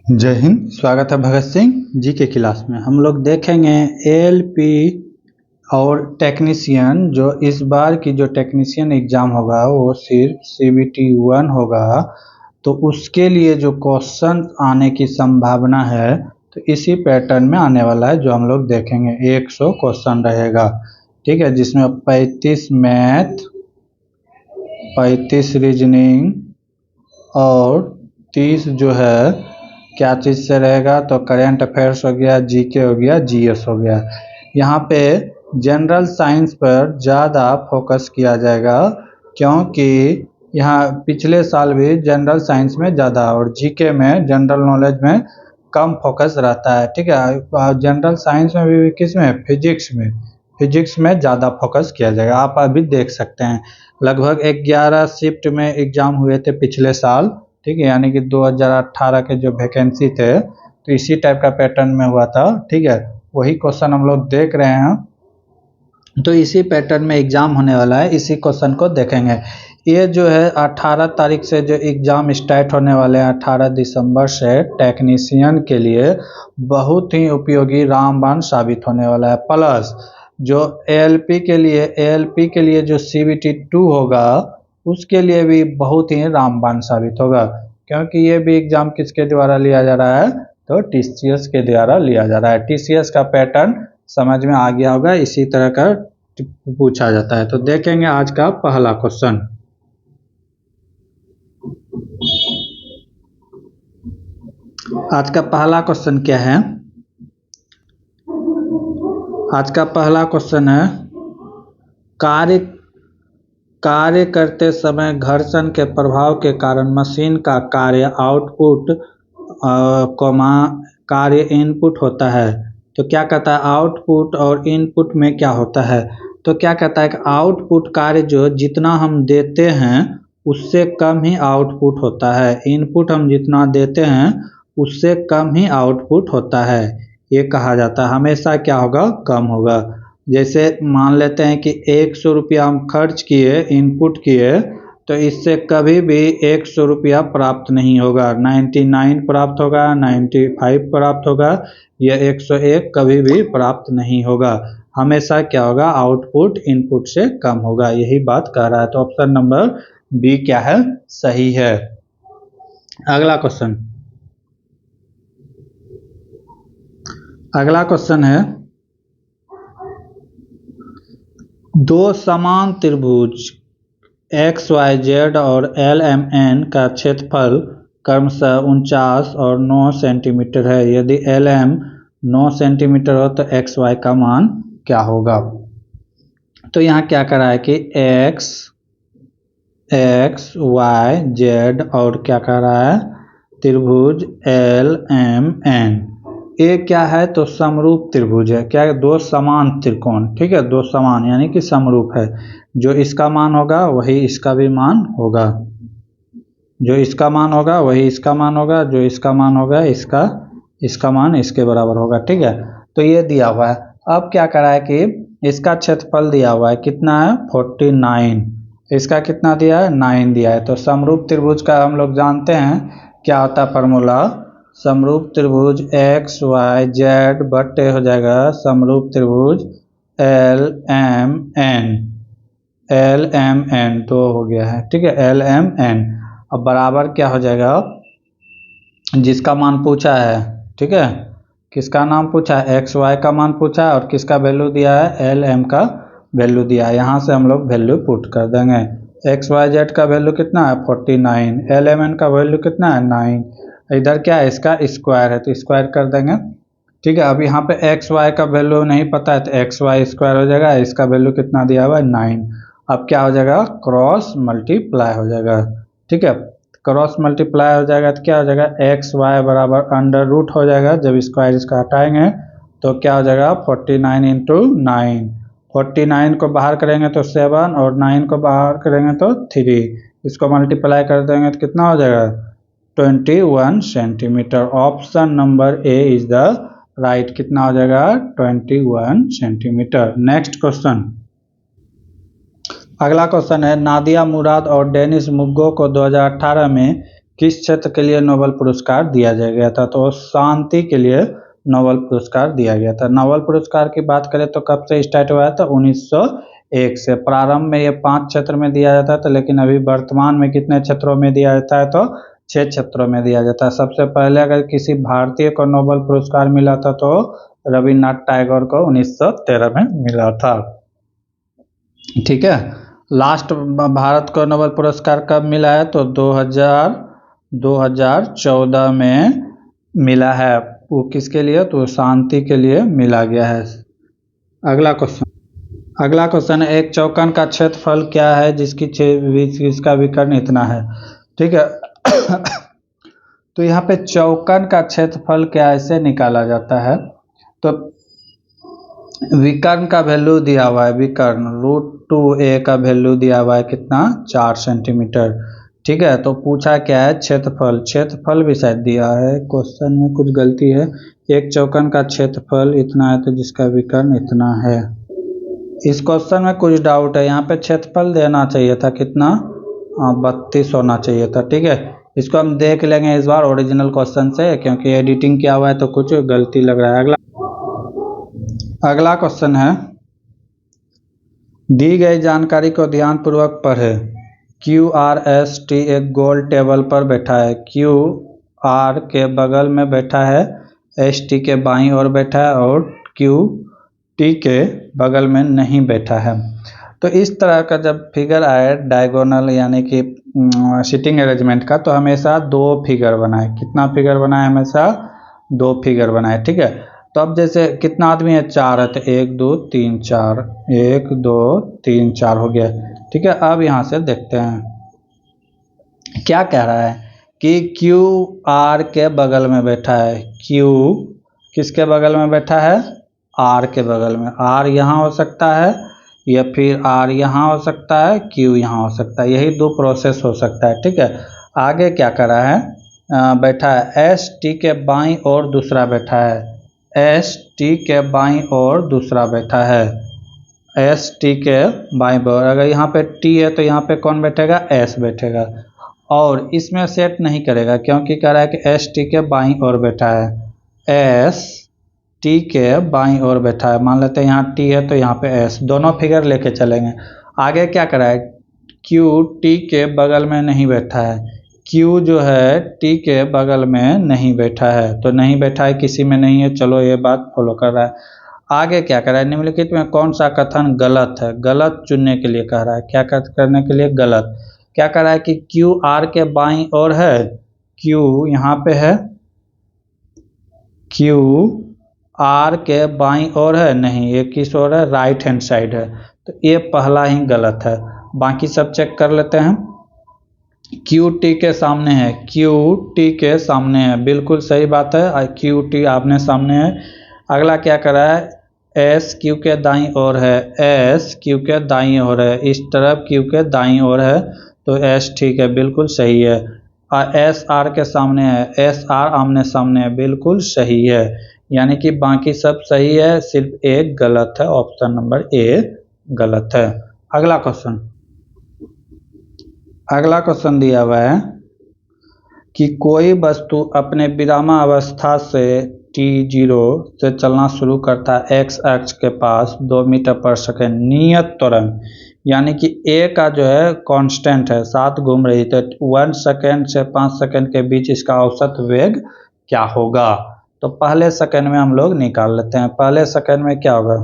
जय हिंद। स्वागत है भगत सिंह जी के क्लास में। हम लोग देखेंगे एएलपी और टेक्नीशियन। जो इस बार की जो टेक्नीशियन एग्ज़ाम होगा वो सिर्फ CBT 1 होगा, तो उसके लिए जो क्वेश्चन आने की संभावना है तो इसी पैटर्न में आने वाला है। जो हम लोग देखेंगे 100 क्वेश्चन रहेगा, ठीक है, जिसमें 35 मैथ, 35 रीजनिंग और 30 जो है क्या चीज़ से रहेगा, तो करेंट अफेयर्स हो गया, जीके हो गया, जीएस हो गया। यहाँ पे जनरल साइंस पर ज़्यादा फोकस किया जाएगा, क्योंकि यहाँ पिछले साल भी जनरल साइंस में ज़्यादा और जीके में, जनरल नॉलेज में कम फोकस रहता है, ठीक है। जनरल साइंस में भी, किस में, फिजिक्स में ज़्यादा फोकस किया जाएगा। आप अभी देख सकते हैं लगभग 11 शिफ्ट में एग्ज़ाम हुए थे पिछले साल, ठीक है, यानी कि 2018 के जो वैकेंसी थे तो इसी टाइप का पैटर्न में हुआ था, ठीक है। वही क्वेश्चन हम लोग देख रहे हैं, तो इसी पैटर्न में एग्ज़ाम होने वाला है, इसी क्वेश्चन को देखेंगे। ये जो है 18 तारीख से जो एग्ज़ाम स्टार्ट होने वाले हैं, 18 दिसंबर से, टेक्नीशियन के लिए बहुत ही उपयोगी रामबाण साबित होने वाला है। प्लस जो एएलपी के लिए जो CBT 2 होगा उसके लिए भी बहुत ही रामबाण साबित होगा, क्योंकि ये भी एग्ज़ाम किसके द्वारा लिया जा रहा है, तो TCS के द्वारा लिया जा रहा है। TCS का पैटर्न समझ में आ गया होगा, इसी तरह का पूछा जाता है। तो देखेंगे आज का पहला क्वेश्चन। आज का पहला क्वेश्चन क्या है? आज का पहला क्वेश्चन है कार्य करते समय घर्षण के प्रभाव के कारण मशीन का कार्य आउटपुट कार्य इनपुट होता है। तो क्या कहता है, आउटपुट और इनपुट में क्या होता है? तो क्या कहता है कि आउटपुट कार्य जो जितना हम देते हैं उससे कम ही आउटपुट होता है, इनपुट हम जितना देते हैं उससे कम ही आउटपुट होता है, ये कहा जाता है। हमेशा क्या होगा, कम होगा। जैसे मान लेते हैं कि 100 रुपया हम खर्च किए, इनपुट किए, तो इससे कभी भी 100 रुपया प्राप्त नहीं होगा, 99 प्राप्त होगा, 95 प्राप्त होगा, यह 101 कभी भी प्राप्त नहीं होगा। हमेशा क्या होगा, आउटपुट इनपुट से कम होगा, यही बात कह रहा है। तो ऑप्शन नंबर बी क्या है, सही है। अगला क्वेश्चन है, दो समान त्रिभुज XYZ और LMN का क्षेत्रफल क्रमशः 49 और 9 सेंटीमीटर है। यदि LM 9 सेंटीमीटर हो तो XY का मान क्या होगा? तो यहाँ क्या करा है कि X Y Z और क्या कह रहा है, त्रिभुज LMN। ये क्या है, तो समरूप त्रिभुज है। क्या है, दो समान त्रिकोण, ठीक है, दो समान यानी कि समरूप है। जो इसका मान होगा वही इसका भी मान होगा, जो इसका मान होगा वही इसका मान होगा, जो इसका मान होगा इसका मान इसके बराबर होगा, ठीक है। तो ये दिया हुआ है। अब क्या करा है कि इसका क्षेत्रफल दिया हुआ है, कितना है, 49, इसका कितना दिया है, 9 दिया है। तो समरूप त्रिभुज का हम लोग जानते हैं क्या होता है फार्मूला, समरूप त्रिभुज XYZ बट्टे हो जाएगा समरूप त्रिभुज LMN तो हो गया है, ठीक है, LMN। अब बराबर क्या हो जाएगा, जिसका मान पूछा है, ठीक है, किसका नाम पूछा है, XY का मान पूछा है और किसका वैल्यू दिया है, LM का वैल्यू दिया है। यहाँ से हम लोग वैल्यू पुट कर देंगे। XYZ का वैल्यू कितना है, 49, LMN का वैल्यू कितना है, 9। इधर क्या है, इसका स्क्वायर है तो स्क्वायर कर देंगे, ठीक है। अब यहाँ पे XY का वैल्यू नहीं पता है तो XY स्क्वायर हो जाएगा, इसका वैल्यू कितना दिया हुआ है, 9। अब क्या हो जाएगा, क्रॉस मल्टीप्लाई हो जाएगा, ठीक है। क्रॉस मल्टीप्लाई हो जाएगा तो क्या हो जाएगा, XY बराबर अंडर रूट हो जाएगा। जब स्क्वायर इसका हटाएंगे तो क्या हो जाएगा, 49 इंटू 9। 49 को बाहर करेंगे तो 7 और 9 को बाहर करेंगे तो 3। इसको मल्टीप्लाई कर देंगे तो कितना हो जाएगा, 21 centimetre. Option number A is the right. कितना हो जाएगा, 21 सेंटीमीटर। नेक्स्ट क्वेश्चन, अगला क्वेश्चन है, नादिया मुराद और डेनिस मुग्गो को 2018 में किस क्षेत्र के लिए नोबेल पुरस्कार दिया गया था? तो शांति के लिए नोबेल पुरस्कार दिया गया था। नोबेल पुरस्कार की बात करें तो कब से स्टार्ट हुआ था? 1901 से। प्रारंभ में ये 5 क्षेत्र में दिया जाता था, लेकिन अभी वर्तमान में कितने क्षेत्रों में दिया जाता है? तो 6 क्षेत्रों में दिया जाता है। सबसे पहले अगर किसी भारतीय को नोबेल पुरस्कार मिला था तो रविन्द्रनाथ टैगोर को 1913 में मिला था। ठीक है। लास्ट भारत को नोबेल पुरस्कार कब मिला है? तो 2014 में मिला है। वो किसके लिए? तो शांति के लिए मिला गया है। अगला क्वेश्चन है, एक चौकोन का क्षेत्रफल क्या है जिसका विकर्ण इतना है? ठीक है। तो यहाँ पे चौकोन का क्षेत्रफल क्या ऐसे निकाला जाता है? तो विकर्ण का वैल्यू दिया हुआ है, विकर्ण √2a का वैल्यू दिया हुआ है कितना? 4 सेंटीमीटर। ठीक है। तो पूछा क्या है? क्षेत्रफल भी शायद दिया है, क्वेश्चन में कुछ गलती है। एक चौकोन का क्षेत्रफल इतना है तो जिसका विकर्ण इतना है। इस क्वेश्चन में कुछ डाउट है, यहाँ पे क्षेत्रफल देना चाहिए था कितना? 32 होना चाहिए था। ठीक है। इसको हम देख लेंगे इस बार ओरिजिनल क्वेश्चन से, क्योंकि एडिटिंग किया हुआ है तो कुछ गलती लग रहा है। अगला क्वेश्चन है, दी गई जानकारी को ध्यानपूर्वक पढ़ें। QRST एक गोल टेबल पर बैठा है। QR के बगल में बैठा है, ST के बाईं ओर बैठा है और QT के बगल में नहीं बैठा है। तो इस तरह का जब फिगर आए डायगोनल यानी कि सिटिंग अरेंजमेंट का, तो हमेशा 2 फिगर बनाए। कितना फिगर बनाए? हमेशा 2 फिगर बनाए। ठीक है। तो अब जैसे कितना आदमी है? 4 है, तो 1 2 3 4, 1 2 3 4 हो गया। ठीक है। अब यहाँ से देखते हैं क्या कह रहा है कि QR के बगल में बैठा है। Q किसके बगल में बैठा है? R के बगल में। R यहाँ हो सकता है या फिर R यहाँ हो सकता है, Q यहाँ हो सकता है। यही 2 प्रोसेस हो सकता है। ठीक है। आगे क्या कर रहा है? बैठा है ST के बाईं ओर दूसरा बैठा है। ST के बाईं ओर दूसरा बैठा है। ST के बाईं ओर। अगर यहाँ पे T है तो यहाँ पे कौन बैठेगा? S बैठेगा। और इसमें सेट नहीं करेगा क्योंकि कह रहा है कि ST के बाईं ओर बैठा है। ST के बाईं ओर बैठा है। मान लेते हैं यहाँ T है तो यहाँ पे S। दोनों फिगर लेके चलेंगे। आगे क्या कर रहा है? Q T के बगल में नहीं बैठा है। Q जो है T के बगल में नहीं बैठा है। तो नहीं बैठा है, किसी में नहीं है। चलो ये बात फॉलो कर रहा है। आगे क्या कर रहा है? निम्नलिखित में कौन सा कथन गलत है? गलत चुनने के लिए कह रहा है। क्या करने के लिए? गलत। क्या कह रहा है कि QR के बाईं ओर है, Q यहाँ पे है, QR के बाईं ओर है नहीं, ये किस ओर है? राइट हैंड साइड है। तो ये पहला ही गलत है। बाकी सब चेक कर लेते हैं। QT के सामने है, QT के सामने है, बिल्कुल सही बात है। QT आपने सामने है। अगला क्या कर रहा है? S Q के दाईं ओर है, S Q के दाईं ओर है, इस तरफ Q के दाईं ओर है, तो S ठीक है, बिल्कुल सही है। S R के सामने है, S R आमने सामने है, बिल्कुल सही है। यानी कि बाकी सब सही है, सिर्फ एक गलत है। ऑप्शन नंबर A गलत है। अगला क्वेश्चन दिया हुआ है कि कोई वस्तु अपने विरामावस्था से t0 से चलना शुरू करता है x अक्ष के पास 2 मीटर पर सेकेंड नियत त्वरण, यानी कि a का जो है कांस्टेंट है, साथ घूम रही है। 1 सेकेंड से 5 सेकेंड के बीच इसका औसत वेग क्या होगा? तो पहले सेकेंड में हम लोग निकाल लेते हैं। पहले सेकेंड में क्या होगा?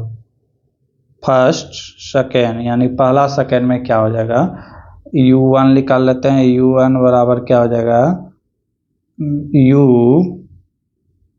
फर्स्ट सेकेंड, यानी पहला सेकेंड में क्या हो जाएगा? U1 निकाल लेते हैं। U1 बराबर क्या हो जाएगा? U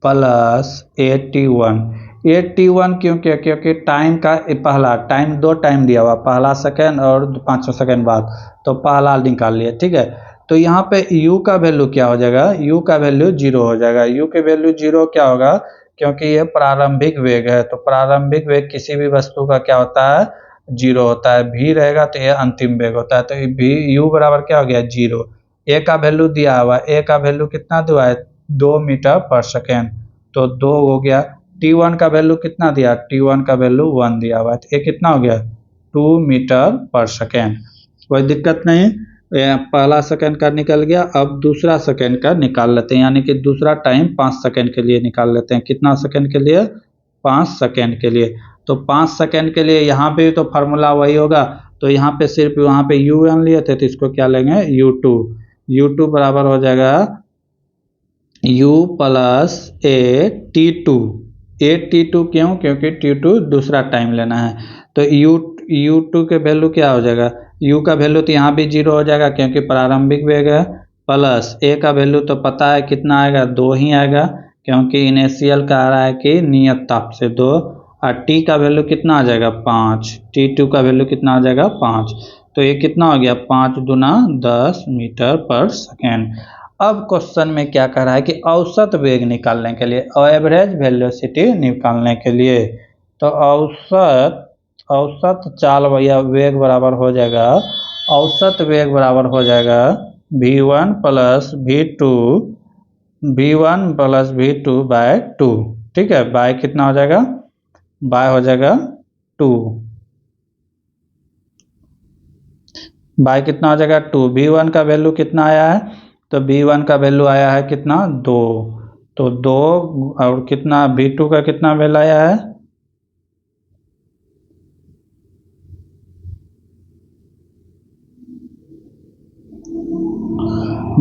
प्लस 81 क्योंकि टाइम का पहला टाइम 2 टाइम दिया हुआ, पहला सेकेंड और 5 सेकेंड बाद, तो पहला निकाल लिया। ठीक है। तो यहाँ पे U का वैल्यू क्या हो जाएगा? U का वैल्यू 0 हो जाएगा। U के वैल्यू 0 क्या होगा? क्योंकि ये प्रारंभिक वेग है, तो प्रारंभिक वेग किसी भी वस्तु का क्या होता है? 0 होता है। V रहेगा तो ये अंतिम वेग होता है। तो U बराबर क्या हो गया? 0। A का वैल्यू दिया हुआ है, A का वैल्यू कितना दिया है? 2 मीटर पर सेकेंड, तो 2 हो गया। T1 का वैल्यू कितना दिया? T1 का वैल्यू 1 दिया हुआ है, तो ये कितना हो गया? 2 मीटर पर सेकेंड। कोई दिक्कत नहीं। पहला सेकंड का निकल गया, अब दूसरा सेकंड का निकाल लेते हैं, यानी कि दूसरा टाइम 5 सेकंड के लिए निकाल लेते हैं। कितना सेकंड के लिए? 5 सेकंड के लिए। तो 5 सेकंड के लिए यहाँ पे तो फार्मूला वही होगा, तो यहाँ पे सिर्फ वहाँ पे u1 लिए थे तो इसको क्या लेंगे? u2। u2 बराबर हो जाएगा u plus a t two. A t two क्यों? क्योंकि t2 दूसरा टाइम लेना है। तो u2 के वैल्यू क्या हो जाएगा? u का वैल्यू तो यहाँ भी 0 हो जाएगा क्योंकि प्रारंभिक वेग है, प्लस ए का वैल्यू तो पता है कितना आएगा? 2 ही आएगा क्योंकि इनिशियल का आ रहा है कि नियत ताप से 2, और टी का वैल्यू कितना आ जाएगा? 5। t2 का वैल्यू कितना आ जाएगा? 5। तो ये कितना हो गया? 5 दूना 10 मीटर पर सेकेंड। अब क्वेश्चन में क्या कह रहा है कि औसत वेग निकालने के लिए, एवरेज वेलोसिटी निकालने के लिए, तो औसत चाल या वेग बराबर हो जाएगा, औसत वेग बराबर हो जाएगा v1 plus v2, v1 plus v2 bye 2। ठीक है, बाय कितना हो जाएगा? बाय हो जाएगा 2। बाय कितना हो जाएगा? 2। v1 का वैल्यू कितना आया है? तो v1 का वैल्यू आया है कितना? 2। तो 2 और कितना v2 का कितना वैल्यू आया है?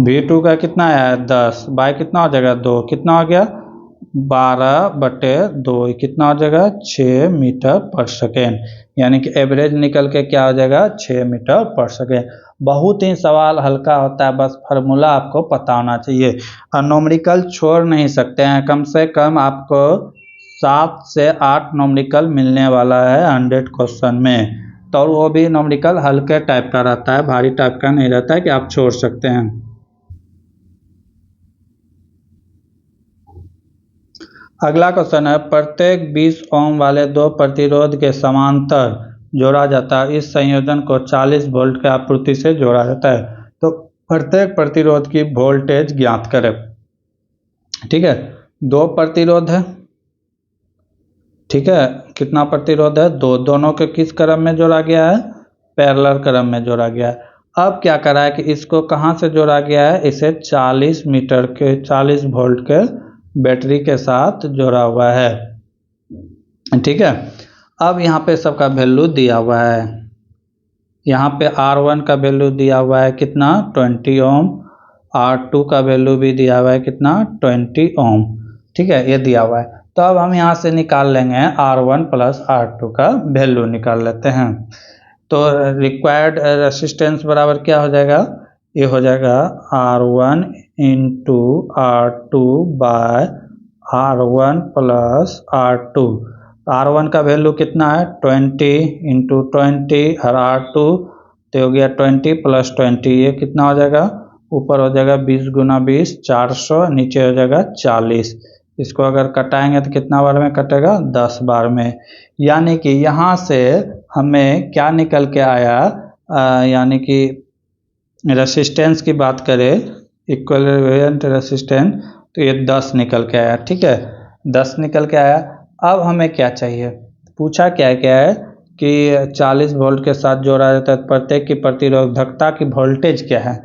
v2 का कितना आया है? 10। बाय कितना हो जाएगा? 2। कितना हो गया? 12/2। कितना हो जाएगा? 6 मीटर पर सेकेंड। यानी कि एवरेज निकल के क्या हो जाएगा? 6 मीटर पर सेकेंड। बहुत ही सवाल हल्का होता है, बस फार्मूला आपको पता होना चाहिए। और नोमरिकल छोड़ नहीं सकते हैं, कम से कम आपको 7 से 8 नोमरिकल मिलने वाला है 100 क्वेश्चन में। तो वो भी नोमरिकल हल्के टाइप का रहता है, भारी टाइप का नहीं रहता है कि आप छोड़ सकते हैं। अगला क्वेश्चन है, प्रत्येक 20 ओम वाले दो प्रतिरोध के समांतर जोड़ा जाता है, इस संयोजन को 40 वोल्ट की आपूर्ति से जोड़ा जाता है। तो प्रत्येक प्रतिरोध की वोल्टेज ज्ञात करें। ठीक है, दो प्रतिरोध है। ठीक है, कितना प्रतिरोध है? 2। दोनों के किस क्रम में जोड़ा गया है? पैरेलल क्रम में जोड़ा गया है। अब क्या करा है कि इसको कहाँ से जोड़ा गया है? इसे 40 मीटर के 40 वोल्ट के बैटरी के साथ जोड़ा हुआ है। ठीक है, अब यहाँ पे सबका वैल्यू दिया हुआ है। यहाँ पे R1 का वैल्यू दिया हुआ है कितना? 20 ओम। R2 का वैल्यू भी दिया हुआ है कितना? 20 ओम। ठीक है, ये दिया हुआ है। तो अब हम यहाँ से निकाल लेंगे R1 प्लस R2 का वैल्यू निकाल लेते हैं। तो रिक्वायर्ड रेसिस्टेंस बराबर क्या हो जाएगा? ये हो जाएगा R1 into R2 bye R1 plus R2। R1 का वैल्यू कितना है? 20 इंटू 20 और R2 तो हो गया 20 प्लस 20, ये कितना हो जाएगा? ऊपर हो जाएगा 20 गुना 20 400, नीचे हो जाएगा 40। इसको अगर कटाएंगे तो कितना बार में कटेगा? 10 बार में। यानी कि यहाँ से हमें क्या निकल के आया? यानी कि रेसिस्टेंस की बात करें, इक्विवेलेंट रेसिस्टेंस, तो ये 10 निकल के आया। ठीक है, 10 निकल के आया। अब हमें क्या चाहिए? पूछा क्या है कि 40 वोल्ट के साथ जोड़ा जाता है, प्रत्येक की प्रतिरोधकता की वोल्टेज क्या है?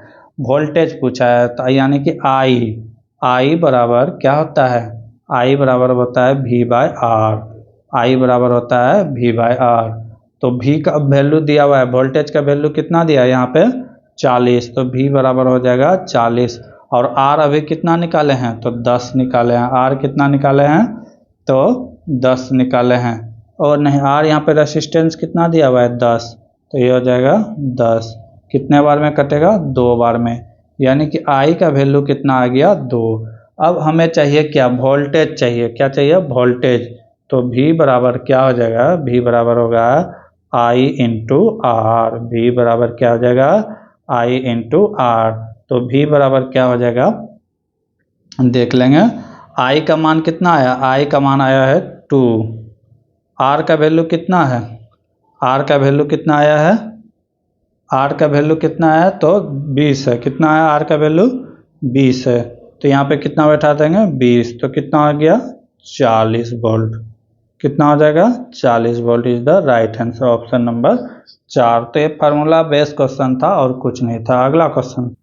वोल्टेज पूछा है, तो यानी कि आई बराबर क्या होता है? आई बराबर होता है V/R। आई बराबर होता है V/R। तो V का वैल्यू दिया हुआ है, वोल्टेज का वैल्यू कितना दिया है यहाँ पे? 40। तो V बराबर हो जाएगा 40। और R अभी कितना निकाले हैं? तो 10 निकाले हैं। R कितना निकाले हैं? तो 10 निकाले हैं। और नहीं, R यहाँ पे रेसिस्टेंस कितना दिया हुआ है? 10। तो ये हो जाएगा 10। कितने बार में कटेगा? 2 बार में। यानी कि I का वैल्यू कितना आ गया? 2। अब हमें चाहिए क्या? वोल्टेज चाहिए। क्या चाहिए? वोल्टेज। तो V बराबर क्या हो जाएगा? V बराबर होगा I इंटू आर। V बराबर क्या हो जाएगा? I into R. तो V बराबर क्या हो जाएगा? देख लेंगे। I का मान कितना आया? I का मान आया है 2। R का वैल्यू कितना है? R का वैल्यू कितना आया है? R का वैल्यू कितना है? तो 20 है। कितना है R का वैल्यू? 20 है। तो यहाँ पे कितना बैठा देंगे? 20। तो कितना आ गया? 40 वोल्ट। कितना हो जाएगा 40 volt is the right answer, option number 4। तो ये फार्मूला बेस्ड क्वेश्चन था और कुछ नहीं था। अगला क्वेश्चन,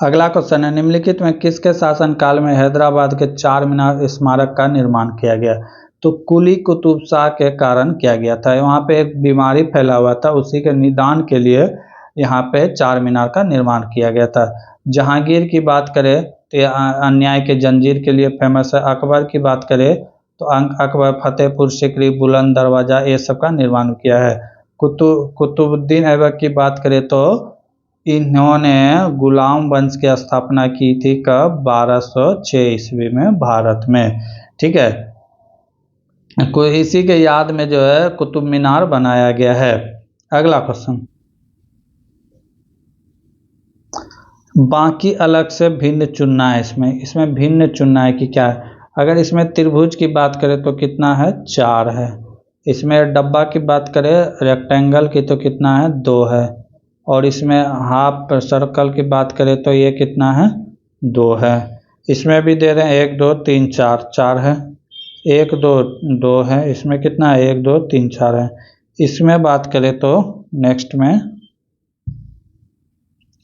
अगला क्वेश्चन है निम्नलिखित में किसके शासनकाल में हैदराबाद के चार मीनार स्मारक का निर्माण किया गया। तो कुली कुतुब शाह के कारण किया गया था। वहाँ पे एक बीमारी फैला हुआ था, उसी के निदान के लिए यहाँ पे चार मीनार का निर्माण किया गया था। जहांगीर की बात करें तो ये अन्याय के जंजीर के लिए फेमस है। अकबर की बात करें तो अकबर फतेहपुर सिकरी बुलंद दरवाजा ये सब का निर्माण किया है। कुतुबुद्दीन ऐबक की बात करें तो इन्होंने गुलाम वंश की स्थापना की थी कब 1206 ईस्वी में भारत में। ठीक है, इसी के याद में जो है कुतुब मीनार बनाया गया है। अगला क्वेश्चन, बाकी अलग से भिन्न चुनना है। इसमें भिन्न चुनना है कि क्या है। अगर इसमें त्रिभुज की बात करें तो कितना है 4 है। इसमें डब्बा की बात करें रेक्टेंगल की तो कितना है 2 है। और इसमें हाफ सर्कल की बात करें तो ये कितना है 2 है। इसमें भी दे रहे हैं 1 2 3 4, 4 है। 1 2 2 है। इसमें कितना है 1 2 3 4 है। इसमें बात करें तो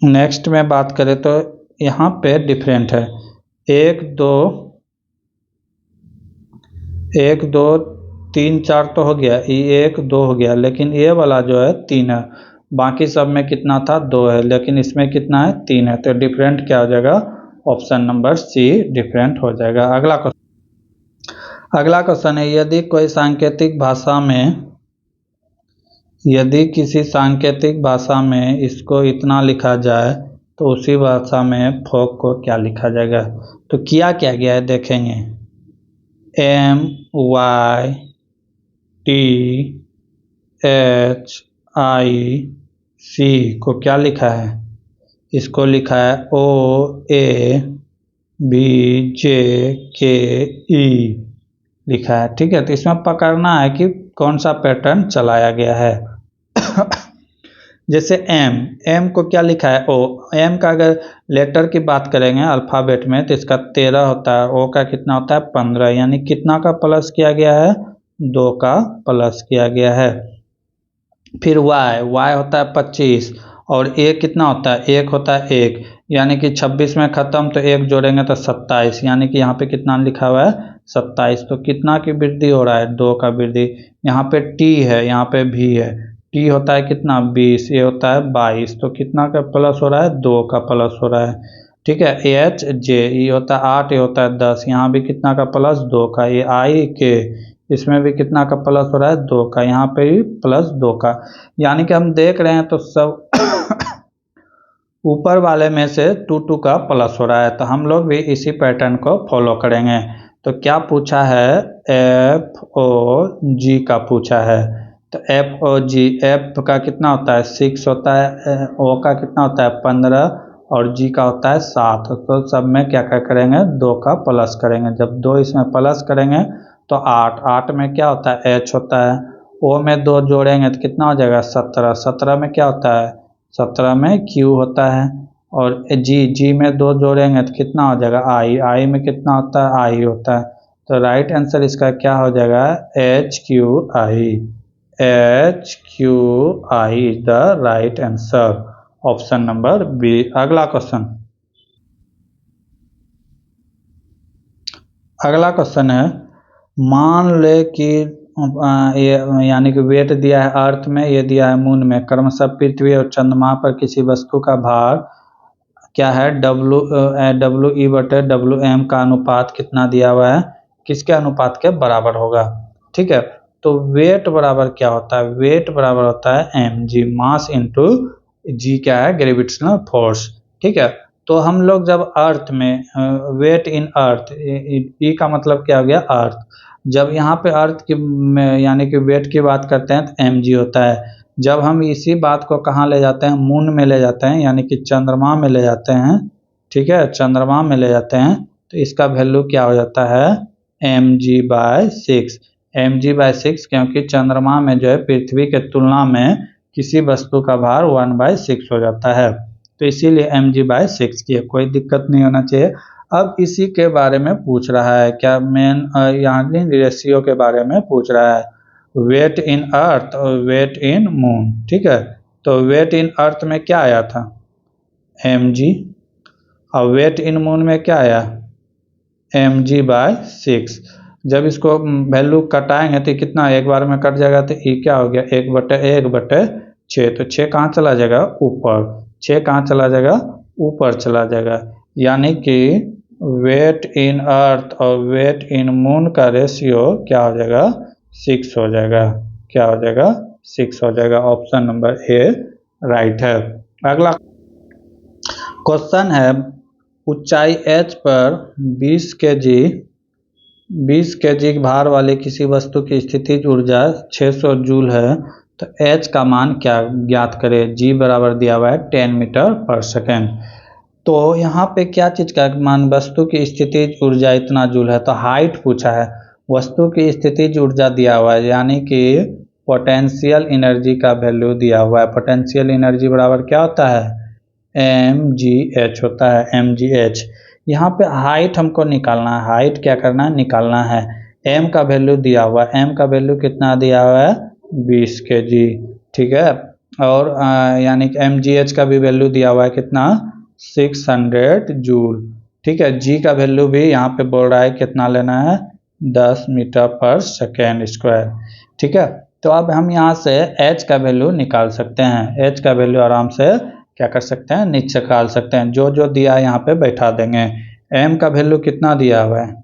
नेक्स्ट में बात करें तो यहाँ पे डिफरेंट है। 1 2 3 4 तो हो गया, ये 1 2 हो गया, लेकिन ये वाला जो है 3 है। बाकी सब में कितना था 2 है, लेकिन इसमें कितना है 3 है। तो डिफरेंट क्या हो जाएगा, ऑप्शन नंबर सी डिफरेंट हो जाएगा। अगला क्वेश्चन है यदि किसी सांकेतिक भाषा में इसको इतना लिखा जाए तो उसी भाषा में फोक को क्या लिखा जाएगा। तो क्या गया है देखेंगे। MYTHIC को क्या लिखा है, इसको लिखा है OABJKE लिखा है। ठीक है, तो इसमें पकड़ना है कि कौन सा पैटर्न चलाया गया है। जैसे एम को क्या लिखा है ओ। एम का अगर लेटर की बात करेंगे अल्फ़ाबेट में तो इसका 13 होता है। ओ का कितना होता है 15, यानी कितना का प्लस किया गया है 2 का प्लस किया गया है। फिर वाई होता है 25 और ए कितना होता है 1 होता है 1, यानी कि 26 में ख़त्म तो 1 जोड़ेंगे तो 27, यानी कि यहाँ पे कितना लिखा हुआ है 27। तो कितना की वृद्धि हो रहा है 2 का वृद्धि। यहाँ पे टी है, यहाँ पे भी है। टी होता है कितना 20, ये होता है 22, तो कितना का प्लस हो रहा है 2 का प्लस हो रहा है। ठीक है, HJ ये होता है 8, ये होता है 10, यहाँ भी कितना का प्लस 2 का। ये IK इसमें भी कितना का प्लस हो रहा है 2 का, यहाँ पे भी प्लस 2 का। यानी कि हम देख रहे हैं तो सब ऊपर वाले में से 2 का प्लस हो रहा है। तो हम लोग भी इसी पैटर्न को फॉलो करेंगे। तो क्या पूछा है FOG का पूछा है। तो FOG F का कितना होता है 6 होता है, O का कितना होता है 15 और G का होता है 7। तो सब में क्या करेंगे 2 का प्लस करेंगे। जब 2 इसमें प्लस करेंगे तो 8 में क्या होता है H होता है। O में 2 जोड़ेंगे तो कितना हो जाएगा 17। 17 में क्या होता है 17 में Q होता है। और G में 2 जोड़ेंगे तो कितना हो जाएगा I में कितना होता है I होता है। तो राइट आंसर इसका क्या हो जाएगा HQI is the right answer, option number B. अगला क्वेश्चन है मान ले कि ये यानी कि वेट दिया है अर्थ में, ये दिया है मून में, क्रमशः पृथ्वी और चंद्रमा पर किसी वस्तु का भार क्या है WE/WM का अनुपात कितना दिया हुआ है, किसके अनुपात के बराबर होगा। ठीक है, तो वेट बराबर क्या होता है, वेट बराबर होता है mg मास इंटू जी क्या है ग्रेविटेशनल फोर्स। ठीक है, तो हम लोग जब अर्थ में वेट इन अर्थ, ई का मतलब क्या हो गया अर्थ। जब यहाँ पे अर्थ की यानी कि वेट की बात करते हैं तो mg होता है। जब हम इसी बात को कहाँ ले जाते हैं मून में ले जाते हैं, यानी कि चंद्रमा में ले जाते हैं। ठीक है, चंद्रमा में ले जाते हैं तो इसका वैल्यू क्या हो जाता है mg/6। mg/6 क्योंकि चंद्रमा में जो है पृथ्वी के तुलना में किसी वस्तु का भार 1/6 हो जाता है, तो इसीलिए mg/6 की कोई दिक्कत नहीं होना चाहिए। अब इसी के बारे में पूछ रहा है, क्या मेन यानी रेशियो के बारे में पूछ रहा है, वेट इन अर्थ और वेट इन मून। ठीक है, तो वेट इन अर्थ में क्या आया था, mg, और वेट इन मून में क्या आया, mg/6। जब इसको वैल्यू कटाएंगे तो कितना एक बार में कट जाएगा, तो ये क्या हो गया 1/1/6, तो 6 कहाँ चला जाएगा ऊपर, 6 कहाँ चला जाएगा ऊपर चला जाएगा, यानी कि वेट इन अर्थ और वेट इन मून का रेशियो क्या हो जाएगा 6 हो जाएगा, क्या हो जाएगा 6 हो जाएगा। ऑप्शन नंबर ए राइट है। अगला क्वेश्चन है, ऊंचाई h पर 20 kg भार वाले किसी वस्तु की स्थितिज ऊर्जा 600 जूल है, तो h का मान क्या ज्ञात करें, g बराबर दिया हुआ है 10 मीटर पर सेकेंड। तो यहाँ पे क्या चीज़ का मान, वस्तु की स्थितिज ऊर्जा इतना जूल है, तो हाइट पूछा है, वस्तु की स्थितिज ऊर्जा दिया हुआ है, यानी कि पोटेंशियल एनर्जी का वैल्यू दिया हुआ है। पोटेंशियल एनर्जी बराबर क्या होता है, mgh होता है, mgh। यहाँ पे हाइट हमको निकालना है, हाइट क्या करना है निकालना है, m का वैल्यू दिया हुआ है, m का वैल्यू कितना दिया हुआ है 20 kg। ठीक है, और यानी कि mgh का भी वैल्यू दिया हुआ है कितना 600 जूल। ठीक है, g का वैल्यू भी यहाँ पे बोल रहा है कितना लेना है 10 मीटर पर सेकेंड स्क्वायर। ठीक है, तो अब हम यहाँ से h का वैल्यू निकाल सकते हैं, h का वैल्यू आराम से क्या कर सकते हैं निकाल सकते हैं, जो जो दिया है यहाँ पे बैठा देंगे। m का वैल्यू कितना दिया हुआ है,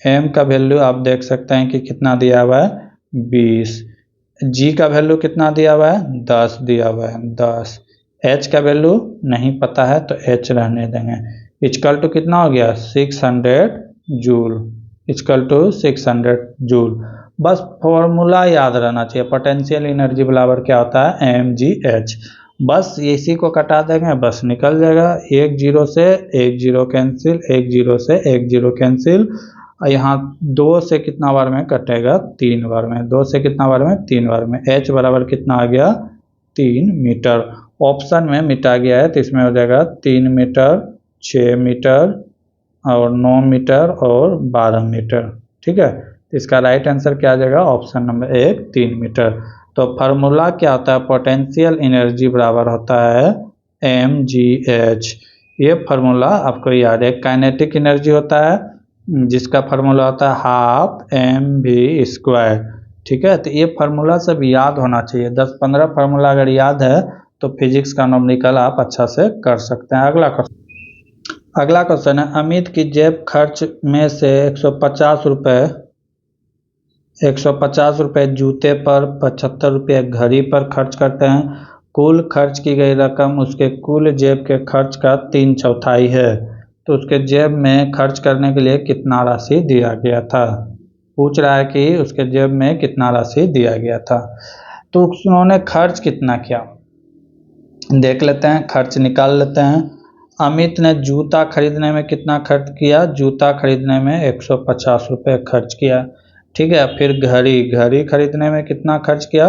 m का वैल्यू आप देख सकते हैं कि कितना दिया हुआ है 20, g का वैल्यू कितना दिया हुआ है 10 दिया हुआ है 10, h का वैल्यू नहीं पता है तो h रहने देंगे, इक्वल टू कितना हो गया 600 जूल, इक्वल टू 600 जूल। बस फॉर्मूला याद रहना चाहिए, पोटेंशियल एनर्जी बराबर क्या होता है mgh, बस इसी को कटा देंगे बस निकल जाएगा, एक जीरो से एक जीरो कैंसिल, एक जीरो से एक जीरो कैंसिल, यहाँ 2 से कितना बार में कटेगा 3 बार में, 2 से कितना बार में 3 बार में, h बराबर कितना आ गया 3 मीटर। ऑप्शन में मिटा गया है तो इसमें हो जाएगा 3 मीटर, 6 मीटर और 9 मीटर और 12 मीटर। ठीक है, तो इसका राइट आंसर क्या आ जाएगा ऑप्शन नंबर 1 3 मीटर। तो फार्मूला क्या होता है, पोटेंशियल एनर्जी बराबर होता है mgh, ये फार्मूला आपको याद है। काइनेटिक एनर्जी होता है जिसका फार्मूला होता है हाफ mv²। ठीक है, तो ये फार्मूला सब याद होना चाहिए, 10-15 फार्मूला अगर याद है तो फिजिक्स का न्यूमेरिकल आप अच्छा से कर सकते हैं। अगला क्वेश्चन है, अमित की जेब खर्च में से 150 रुपये जूते पर, 75 रुपये घड़ी पर खर्च करते हैं। कुल खर्च की गई रकम उसके कुल जेब के खर्च का 3/4 है, तो उसके जेब में खर्च करने के लिए कितना राशि दिया गया था। पूछ रहा है कि उसके जेब में कितना राशि दिया गया था, तो उन्होंने खर्च कितना किया देख लेते हैं, खर्च निकाल लेते हैं। अमित ने जूता खरीदने में कितना खर्च किया, जूता खरीदने में 150 रुपये खर्च किया। ठीक है, फिर घड़ी खरीदने में कितना खर्च किया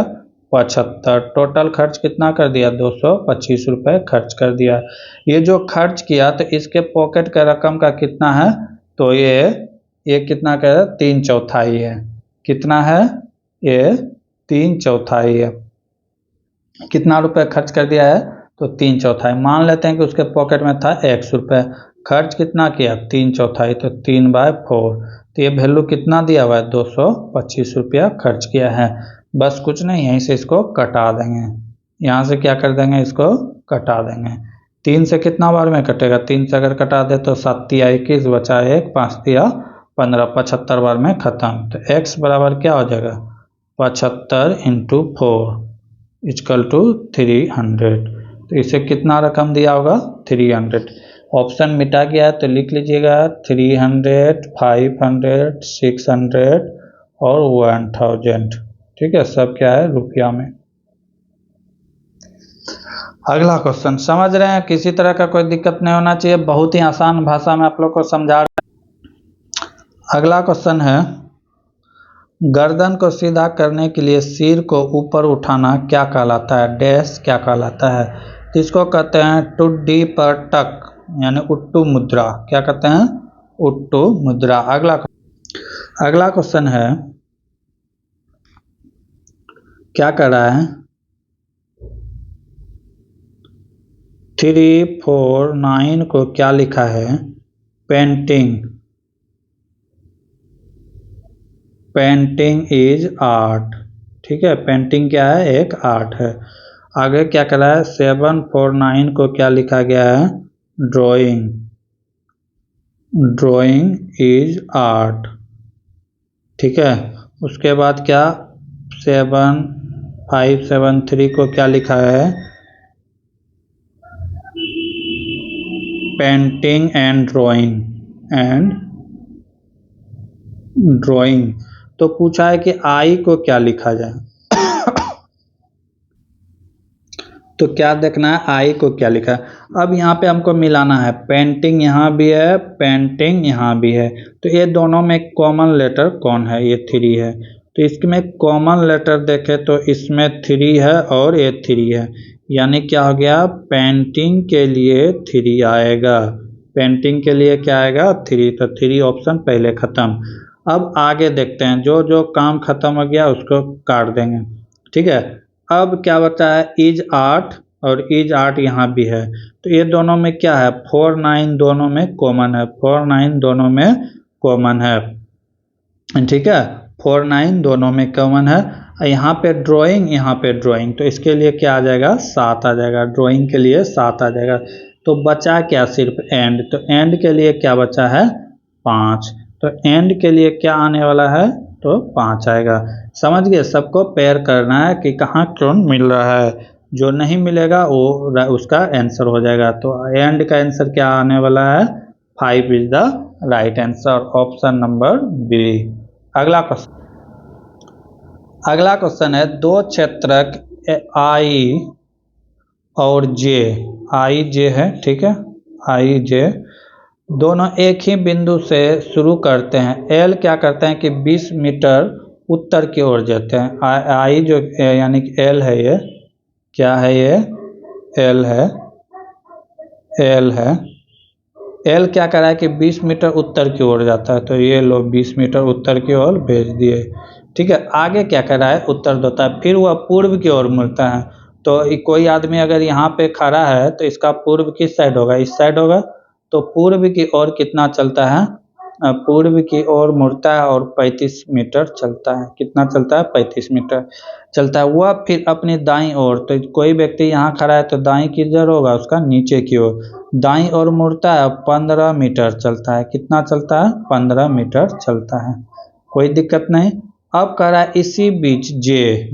75, टोटल खर्च कितना कर दिया 225 रुपये खर्च कर दिया। ये जो खर्च किया तो इसके पॉकेट का रकम का कितना है, तो ये कितना का 3/4 है, कितना है ये 3/4 है, कितना रुपए खर्च कर दिया है तो 3/4। मान लेते हैं कि उसके पॉकेट में था 100 रुपये, खर्च कितना किया 3/4, तो 3/4, तो ये वैल्यू कितना दिया हुआ है 225 रुपया खर्च किया है। बस कुछ नहीं, यहीं से इसको कटा देंगे, यहाँ से क्या कर देंगे इसको कटा देंगे। 3 से कितना बार में कटेगा, 3 से अगर कटा दे तो 7×3 = 21, बचा 1, 5×3 = 15, 75 बार में खत्म। तो x बराबर क्या हो जाएगा 75 × 4 = 300, तो इसे कितना रकम दिया होगा 300। ऑप्शन मिटा गया है तो लिख लीजिएगा 300, 500, 600 और 1000। ठीक है, सब क्या है रुपया में। अगला क्वेश्चन समझ रहे हैं, किसी तरह का कोई दिक्कत नहीं होना चाहिए, बहुत ही आसान भाषा में आप लोग को समझा रहे हैं। अगला क्वेश्चन है, गर्दन को सीधा करने के लिए सिर को ऊपर उठाना क्या कहलाता है, डैश क्या कहलाता है। इसको कहते हैं टुड्डी पर टक, यानी उट्टू मुद्रा। क्या कहते हैं उट्टू मुद्रा। अगला क्वेश्चन है, क्या कर रहा है, 349 को क्या लिखा है, पेंटिंग इज आर्ट। ठीक है, पेंटिंग क्या है, एक आर्ट है। आगे क्या कर रहा है, 749 को क्या लिखा गया है, ड्राइंग इज आर्ट। ठीक है, उसके बाद क्या, 7573 को क्या लिखा है, पेंटिंग एंड ड्राइंग। तो पूछा है कि आई को क्या लिखा जाए, तो क्या देखना है, आई को क्या लिखा है। अब यहाँ पे हमको मिलाना है, पेंटिंग यहाँ भी है, पेंटिंग यहाँ भी है, तो ये दोनों में कॉमन लेटर कौन है, ये 3 है। तो इसमें कॉमन लेटर देखें तो इसमें 3 है और ये 3 है, यानी क्या हो गया, पेंटिंग के लिए 3 आएगा, पेंटिंग के लिए क्या आएगा, 3। तो 3 ऑप्शन पहले खत्म। अब आगे देखते हैं, जो जो काम खत्म हो गया उसको काट देंगे। ठीक है, अब क्या बचा है, इज आर्ट, और इज आर्ट यहाँ भी है, तो ये दोनों में क्या है, 49 दोनों में कॉमन है, 49 दोनों में कॉमन है। ठीक है, 49 दोनों में कॉमन है। यहाँ पे ड्राइंग, यहाँ पे ड्राइंग, तो इसके लिए क्या आ जाएगा, 7 आ जाएगा, ड्राइंग के लिए 7 आ जाएगा। तो बचा क्या, सिर्फ एंड, तो एंड के लिए क्या बचा है, 5। तो एंड के लिए क्या आने वाला है, तो 5 आएगा। समझ गए, सबको पेयर करना है कि कहाँ कौन मिल रहा है, जो नहीं मिलेगा वो उसका आंसर हो जाएगा। तो एंड का आंसर क्या आने वाला है, 5 is the right answer, option number B. अगला क्वेश्चन है, दो क्षेत्रक आई और जे, आई जे है, ठीक है, आई जे दोनों एक ही बिंदु से शुरू करते हैं। एल क्या करते हैं कि 20 मीटर उत्तर की ओर जाते हैं। आई जो यानी कि एल है, ये क्या है, ये एल है, एल क्या कर रहा है कि 20 मीटर उत्तर की ओर जाता है, तो ये लोग 20 मीटर उत्तर की ओर भेज दिए। ठीक है, आगे क्या कर रहा है, उत्तर देता है, फिर वह पूर्व की ओर मुड़ता है। तो कोई आदमी अगर यहाँ पे खड़ा है तो इसका पूर्व किस साइड होगा, इस साइड होगा, तो पूर्व की ओर कितना चलता है, पूर्व की ओर मुड़ता है और 35 मीटर चलता है। कितना चलता है, 35 मीटर चलता है। वह फिर अपनी दाईं ओर, तो कोई व्यक्ति यहाँ खड़ा है तो दाईं किधर होगा, उसका नीचे की ओर, दाईं ओर मुड़ता है, 15 मीटर चलता है। कितना चलता है, 15 मीटर चलता है, कोई दिक्कत नहीं। अब कह रहा है इसी बीच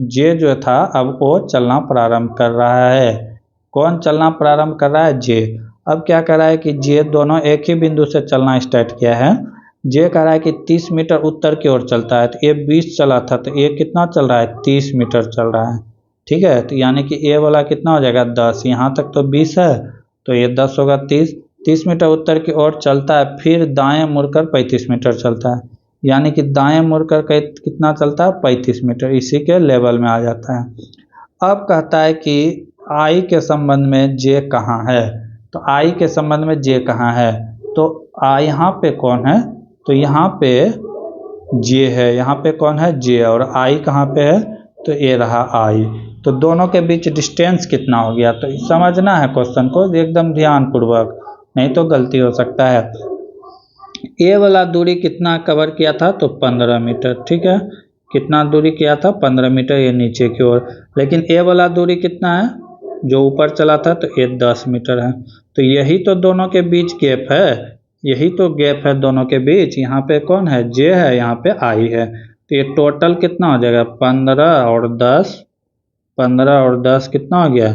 जे जो था अब वो चलना प्रारंभ कर रहा है। कौन चलना प्रारंभ कर रहा है, जे। अब क्या कर रहा है कि जे दोनों एक ही बिंदु से चलना स्टार्ट किया है। जे कह रहा है कि 30 मीटर उत्तर की ओर चलता है, तो ये 20 चला था, तो ये कितना चल रहा है, 30 मीटर चल रहा है। ठीक है, तो यानी कि ए वाला कितना हो जाएगा, 10, यहाँ तक तो 20 है, तो ये 10 होगा, 30 मीटर उत्तर की ओर चलता है, फिर दाएं मुड़कर 35 मीटर चलता है, यानी कि दाएं मुड़कर कितना चलता है, 35 मीटर, इसी के लेवल में आ जाता है। अब कहता है कि आई के संबंध में जे कहाँ है, तो आई के संबंध में जे कहाँ है, तो यहाँ पे कौन है, तो यहाँ पे जे है, यहाँ पे कौन है, जे, और आई कहाँ पे है, तो ये रहा आई। तो दोनों के बीच डिस्टेंस कितना हो गया, तो समझना है क्वेश्चन को एकदम ध्यान पूर्वक, नहीं तो गलती हो सकता है। ए वाला दूरी कितना कवर किया था, तो 15 मीटर। ठीक है, कितना दूरी किया था, 15 मीटर, ये नीचे की ओर। लेकिन ए वाला दूरी कितना है, जो ऊपर चला था, तो ये 10 मीटर है। तो यही तो दोनों के बीच गैप है, यही तो गैप है दोनों के बीच। यहाँ पे कौन है, जे है, यहाँ पे आई है, तो ये टोटल कितना हो जाएगा, 15 और 10 कितना हो गया,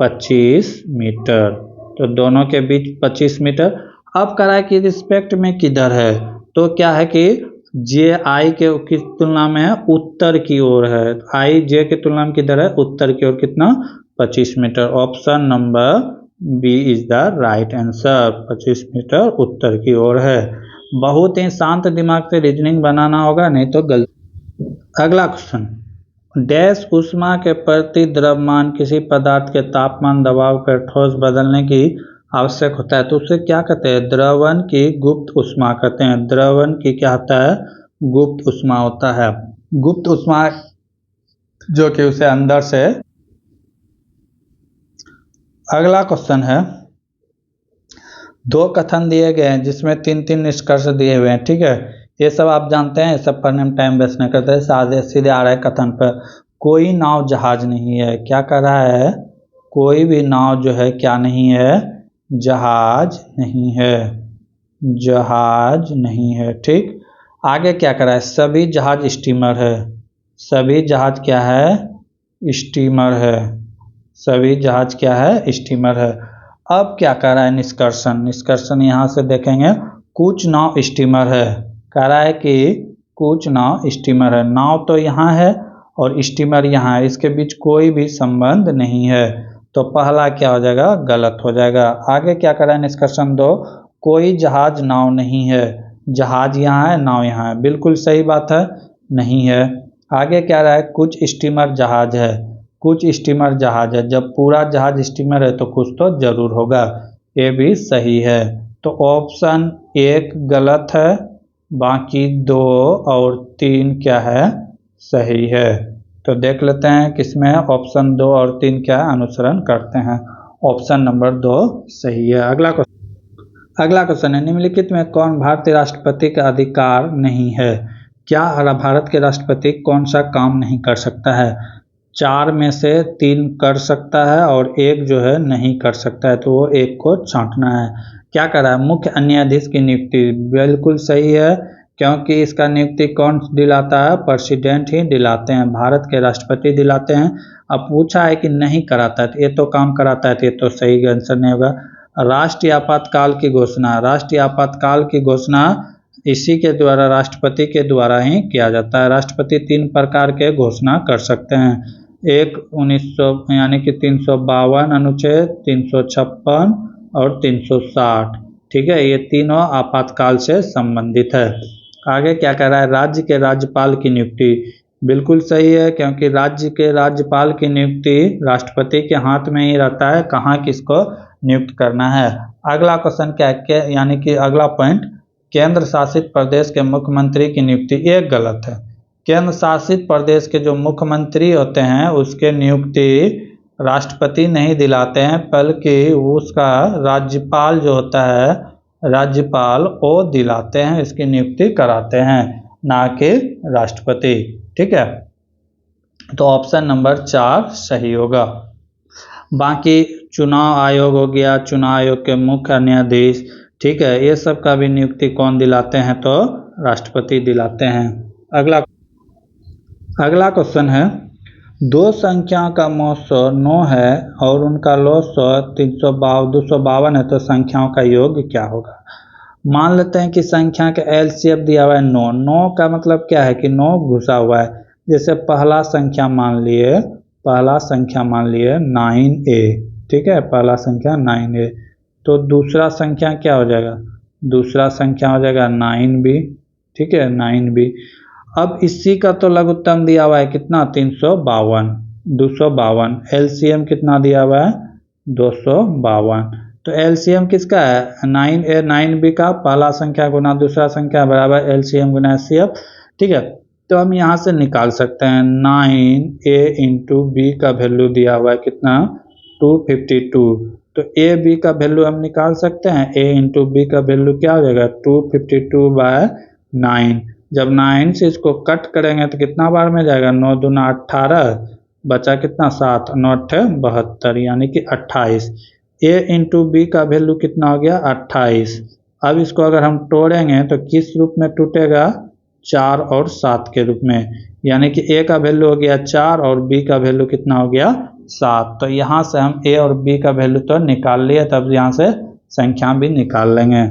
25 मीटर। तो दोनों के बीच 25 मीटर। अब कह रहा है कि रिस्पेक्ट में किधर है, तो क्या है कि जे आई के तुलना में है, उत्तर की ओर है, आई जे की तुलना में किधर है, उत्तर की ओर, कितना, 25 metre. Option number B is the right answer, 25 metre उत्तर की ओर है। बहुत ही शांत दिमाग से रीजनिंग बनाना होगा, नहीं तो गलती। अगला क्वेश्चन, डैश ऊष्मा के प्रति द्रव्यमान किसी पदार्थ के तापमान दबाव पर ठोस बदलने की आवश्यक होता है तो उसे क्या कहते हैं, द्रवण की गुप्त ऊष्मा कहते हैं। द्रवण की क्या होता है, गुप्त ऊष्मा होता है। गुप्त ऊष्मा जो कि उसे अंदर से। अगला क्वेश्चन है, दो कथन दिए गए हैं जिसमें तीन तीन निष्कर्ष दिए हुए हैं, ठीक है। ये सब आप जानते हैं, ये सब पढ़ने में टाइम वेस्ट नहीं करते, सादे सीधे आ रहा है कथन पर। कोई नाव जहाज नहीं है, क्या कह रहा है, कोई भी नाव जो है क्या नहीं है, जहाज नहीं है, जहाज नहीं है, ठीक। आगे क्या कह रहा है, सभी जहाज स्टीमर है, सभी जहाज क्या है, स्टीमर है, सभी जहाज क्या है, स्टीमर है। अब क्या कह रहा है, निष्कर्षण। निष्कर्षण यहाँ से देखेंगे, कुछ नाव स्टीमर है, कह रहा है कि कुछ नाव स्टीमर है। नाव तो यहाँ है और स्टीमर यहाँ है, इसके बीच कोई भी संबंध नहीं है, तो पहला क्या हो जाएगा, गलत हो जाएगा। आगे क्या कह रहा है, निष्कर्षण 2, कोई जहाज नाव नहीं है, जहाज यहाँ है, नाव यहाँ है, बिल्कुल सही बात है, नहीं है। आगे क्या रहा है, कुछ स्टीमर जहाज है, कुछ स्टीमर जहाज है, जब पूरा जहाज स्टीमर है तो कुछ तो जरूर होगा, ये भी सही है। तो ऑप्शन 1 गलत है, बाकी 2 और 3 क्या है, सही है। तो देख लेते हैं किसमें ऑप्शन 2 और 3 क्या अनुसरण करते हैं। ऑप्शन नंबर 2 सही है। अगला क्वेश्चन है, निम्नलिखित में कौन भारतीय राष्ट्रपति का अधिकार नहीं है। क्या भारत के राष्ट्रपति कौन सा काम नहीं कर सकता है। 4 में से 3 कर सकता है और 1 जो है नहीं कर सकता है, तो वो 1 को छांटना है। क्या कर रहा है, मुख्य न्यायाधीश की नियुक्ति, बिल्कुल सही है, क्योंकि इसका नियुक्ति कौन दिलाता है, प्रेसिडेंट ही दिलाते हैं, भारत के राष्ट्रपति दिलाते हैं। अब पूछा है कि नहीं कराता है, तो ये तो काम कराता है, तो ये तो सही आंसर नहीं होगा। राष्ट्रीय आपातकाल की घोषणा, राष्ट्रीय आपातकाल की घोषणा इसी के द्वारा, राष्ट्रपति के द्वारा ही किया जाता है। राष्ट्रपति 3 प्रकार के घोषणा कर सकते हैं, एक 1900 यानी कि 352 अनुच्छेद, 356 और 360, ठीक है, ये तीनों आपातकाल से संबंधित है। आगे क्या कह रहा है, राज्य के राज्यपाल की नियुक्ति, बिल्कुल सही है, क्योंकि राज्य के राज्यपाल की नियुक्ति राष्ट्रपति के हाथ में ही रहता है, कहाँ किसको नियुक्त करना है। अगला क्वेश्चन क्या है, यानी कि अगला पॉइंट, केंद्र शासित प्रदेश के मुख्यमंत्री की नियुक्ति, ये गलत है। केंद्र शासित प्रदेश के जो मुख्यमंत्री होते हैं उसके नियुक्ति राष्ट्रपति नहीं दिलाते हैं, बल्कि उसका राज्यपाल जो होता है, राज्यपाल वो दिलाते हैं, इसकी नियुक्ति कराते हैं, ना कि राष्ट्रपति, ठीक है। तो ऑप्शन नंबर 4 सही होगा। बाकी चुनाव आयोग हो गया, चुनाव आयोग के मुख्य न्यायाधीश, ठीक है, ये सब का भी नियुक्ति कौन दिलाते हैं, तो राष्ट्रपति दिलाते हैं। अगला क्वेश्चन है, दो संख्या का मौसो 9 है और उनका लौसो 252 है, तो संख्याओं का योग क्या होगा। मान लेते हैं कि संख्या का एलसीएम दिया हुआ है 9, 9 का मतलब क्या है कि 9 घुसा हुआ है। जैसे पहला संख्या मान लिए 9a, ठीक है, पहला संख्या 9a, तो दूसरा संख्या क्या हो जाएगा, दूसरा संख्या हो जाएगा 9b, ठीक है, 9b। अब इसी का तो लघुत्तम दिया हुआ है कितना, 252, एलसीएम कितना दिया हुआ है, 252, तो एलसीएम किसका है, 9a 9b का, पहला संख्या गुना दूसरा संख्या बराबर एलसीएम गुना एचसीएफ, ठीक है। तो हम यहाँ से निकाल सकते हैं 9a इंटू बी का वैल्यू दिया हुआ है कितना, 252, तो ए बी का वैल्यू हम निकाल सकते हैं, a इंटू बी का वैल्यू क्या हो जाएगा, 252/9। जब 9 से इसको कट करेंगे तो कितना बार में जाएगा, 9 दूना 18, बचा कितना 7, 9 8 72, यानी कि 28। a इंटू बी का वैल्यू कितना हो गया, 28। अब इसको अगर हम तोड़ेंगे तो किस रूप में टूटेगा, 4 और 7 के रूप में, यानी कि a का वैल्यू हो गया 4 और b का वैल्यू कितना हो गया 7। तो यहाँ से हम a और b का वैल्यू तो निकाल लिए, तब यहाँ से संख्या भी निकाल लेंगे,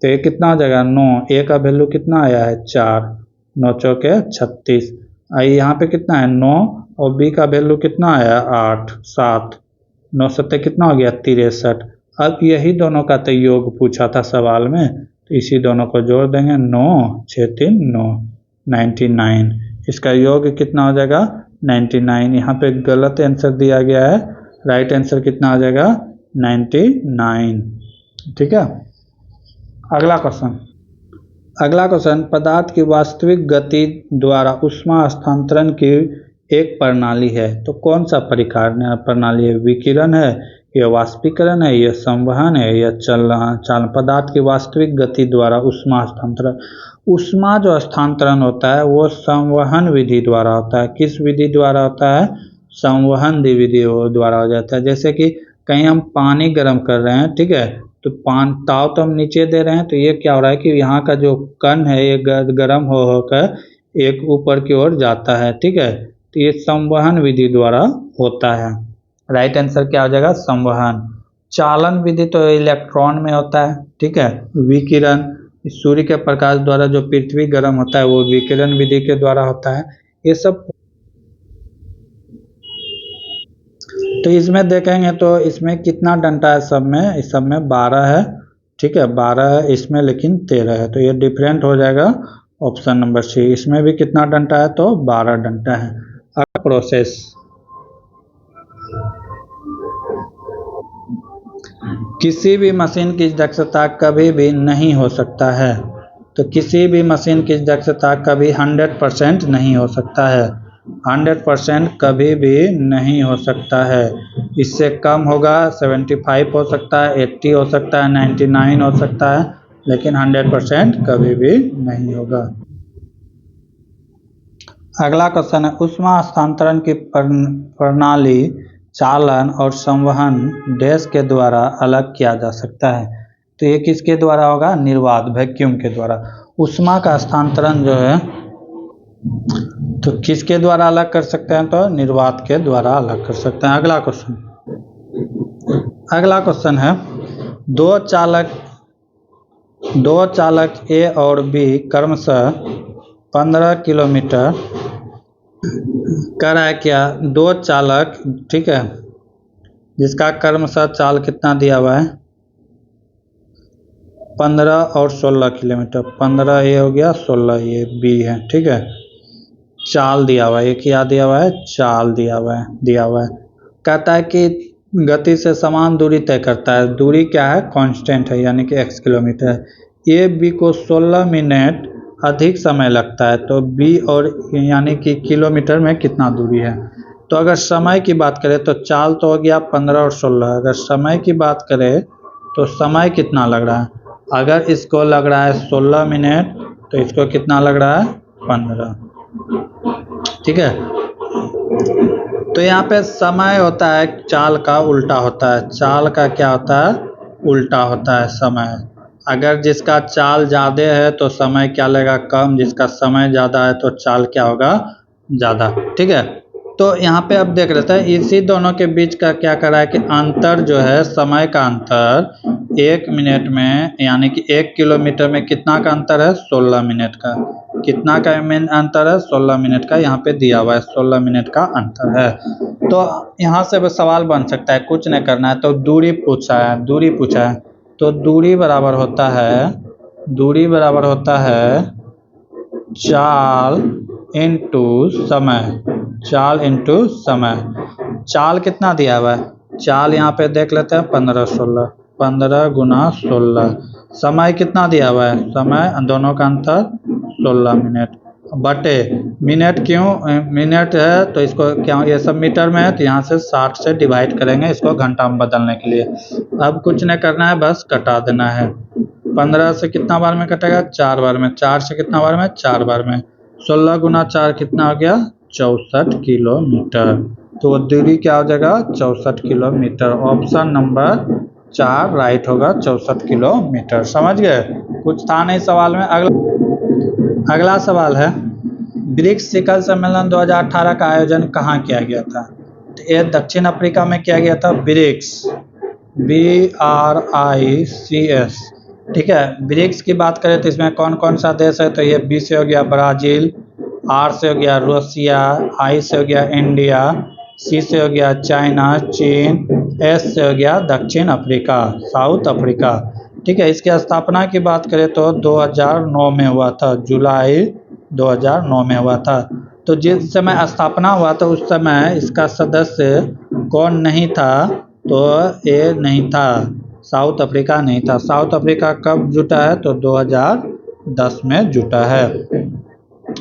तो ये कितना हो जाएगा 9, a का वैल्यू कितना आया है 4, 9 चौके 36, यहाँ पे कितना है 9 और b का वैल्यू कितना आया 8, 7, 9 सत्ते कितना हो गया 63। अब यही दोनों का तो योग पूछा था सवाल में, तो इसी दोनों को जोड़ देंगे, 9 6 3 9, 99, इसका योग कितना हो जाएगा 99। यहाँ पे गलत आंसर दिया गया है, राइट आंसर कितना आ जाएगा 99। ठीक है। अगला क्वेश्चन, पदार्थ की वास्तविक गति द्वारा ऊष्मा हस्तांतरण की एक प्रणाली है, तो कौन सा प्रणाली है? विकिरण है, यह वाष्पीकरण है, यह संवहन है, यह चालन। पदार्थ की वास्तविक गति द्वारा ऊष्मा हस्तांतरण, ऊष्मा जो हस्तांतरण होता है वो संवहन विधि द्वारा होता है। किस विधि द्वारा होता है? संवहन विधि द्वारा हो जाता है। जैसे कि कहीं हम पानी गर्म कर रहे हैं, ठीक है, तो ताव तो हम नीचे दे रहे हैं, तो ये क्या हो रहा है कि यहाँ का जो कण है ये गर्म हो होकर एक ऊपर की ओर जाता है, ठीक है, तो ये संवहन विधि द्वारा होता है। राइट आंसर क्या हो जाएगा? संवहन। चालन विधि तो इलेक्ट्रॉन में होता है, ठीक है। विकिरण, सूर्य के प्रकाश द्वारा जो पृथ्वी गर्म होता है वो विकिरण विधि के द्वारा होता है। ये सब तो इसमें देखेंगे तो इसमें कितना डंडा है? सब में, इस सब में 12 है, ठीक है, 12 है इसमें, लेकिन 13 है, तो ये डिफरेंट हो जाएगा ऑप्शन नंबर सी। इसमें भी कितना डंडा है? तो 12 डंडा है। अब प्रोसेस, किसी भी मशीन की दक्षता कभी भी नहीं हो सकता है, तो किसी भी मशीन की दक्षता कभी 100% नहीं हो सकता है। 100% कभी भी नहीं हो सकता है। इससे कम होगा, 75 हो सकता है, 80 हो सकता है, 99 हो सकता है, लेकिन 100% कभी भी नहीं होगा। अगला क्वेश्चन है, ऊष्मा हस्तांतरण की प्रणाली चालन और संवहन डैश के द्वारा अलग किया जा सकता है, तो ये किसके द्वारा होगा? निर्वात, वैक्यूम के द्वारा। ऊष्मा का हस्तांतरण जो है तो किसके द्वारा अलग कर सकते हैं? तो निर्वात के द्वारा अलग कर सकते हैं। अगला क्वेश्चन है, दो चालक ए और बी क्रमशः 15 किलोमीटर कर रहा है क्या? दो चालक, ठीक है, जिसका क्रमशः चाल कितना दिया हुआ है? 15 और 16 किलोमीटर। 15 ये हो गया, 16 ये बी है, ठीक है। चाल दिया हुआ है, ये क्या दिया हुआ है? चाल दिया हुआ है। कहता है कि गति से समान दूरी तय करता है। दूरी क्या है? कांस्टेंट है, यानी कि x किलोमीटर है। ए बी को 16 मिनट अधिक समय लगता है, तो बी और यानी कि किलोमीटर में कितना दूरी है? तो अगर समय की बात करें तो चाल तो हो गया 15 और 16। अगर समय की बात करें तो समय कितना लग रहा है? अगर इसको लग रहा है 16 मिनट, तो इसको कितना लग रहा है? 15, ठीक है। तो यहाँ पे समय होता है चाल का उल्टा होता है। चाल का क्या होता है? उल्टा होता है समय। अगर जिसका चाल ज़्यादा है तो समय क्या लेगा? कम। जिसका समय ज़्यादा है तो चाल क्या होगा? ज़्यादा, ठीक है। तो यहाँ पे अब देख लेते हैं इसी दोनों के बीच का क्या कर रहा है कि अंतर जो है, समय का अंतर 1 मिनट में, यानी कि 1 किलोमीटर में कितना का अंतर है? 16 मिनट का। कितना का अंतर है? 16 मिनट का। यहाँ पे दिया हुआ है 16 मिनट का अंतर है। तो यहाँ से सवाल बन सकता है, कुछ नहीं करना है, तो दूरी पूछा है, तो दूरी बराबर होता है चाल इंटू समय। चाल कितना दिया हुआ है? चाल यहाँ पे देख लेते हैं 15 गुना 16। समय कितना दिया हुआ है? समय दोनों का अंतर 16 मिनट बटे मिनट। क्यों मिनट है? तो इसको क्या, ये सब मीटर में है, तो यहाँ से 60 से डिवाइड करेंगे इसको घंटा में बदलने के लिए। अब कुछ नहीं करना है, बस कटा देना है। 15 से कितना बार में कटेगा? 4 बार में। 4 से कितना बार में? 4 बार में। 16 गुना 4 कितना हो गया? 64 किलोमीटर। तो दूरी क्या हो जाएगा? 64 किलोमीटर। ऑप्शन नंबर 4 राइट होगा, 64 किलोमीटर। समझ गए? कुछ था नहीं सवाल में। अगला सवाल है, ब्रिक्स शिखर सम्मेलन 2018 का आयोजन कहाँ किया गया था? तो ये दक्षिण अफ्रीका में किया गया था। ब्रिक्स, BRICS, ठीक है। ब्रिक्स की बात करें तो इसमें कौन कौन सा देश है? तो ये B से हो गया ब्राज़ील, R से हो गया रूसिया, I से हो गया इंडिया, C से हो गया चाइना चीन, S से हो गया दक्षिण अफ्रीका, साउथ अफ्रीका, ठीक है। इसकी स्थापना की बात करें तो 2009 में हुआ था, जुलाई 2009 में हुआ था। तो जिस समय स्थापना हुआ था उस समय इसका सदस्य कौन नहीं था? तो ये नहीं था, साउथ अफ्रीका नहीं था। साउथ अफ्रीका कब जुटा है? तो 2010 में जुटा है।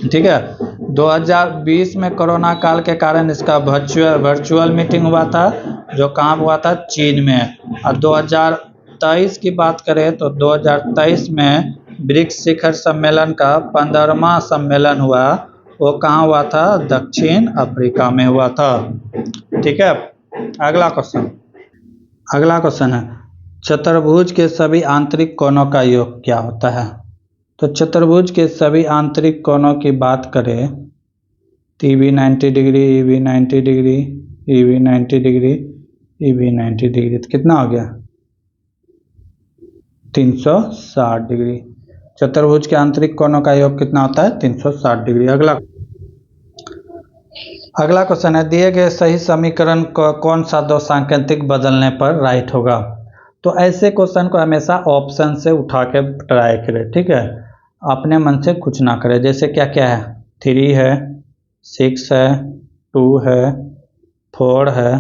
ठीक है। 2020 में कोरोना काल के कारण इसका वर्चुअल मीटिंग हुआ था, जो कहाँ हुआ था? चीन में। और 2023 की बात करें तो 2023 में ब्रिक्स शिखर सम्मेलन का 15वां सम्मेलन हुआ, वो कहाँ हुआ था? दक्षिण अफ्रीका में हुआ था। ठीक है। अगला क्वेश्चन है, चतुर्भुज के सभी आंतरिक कोणों का योग क्या होता है? तो चतुर्भुज के सभी आंतरिक कोणों की बात करें तो EB 90 degree, EB 90 degree, EB 90 degree, EB 90 degree, तो कितना हो गया? 360 डिग्री। चतुर्भुज के आंतरिक कोणों का योग कितना होता है? 360 डिग्री। अगला क्वेश्चन है, दिए गए सही समीकरण को कौन सा दो सांकेतिक बदलने पर राइट होगा? तो ऐसे क्वेश्चन को हमेशा ऑप्शन से उठा के ट्राई करें। ठीक है, अपने मन से कुछ ना करें। जैसे क्या क्या है? 3 है, 6 है, 2 है, 4 है,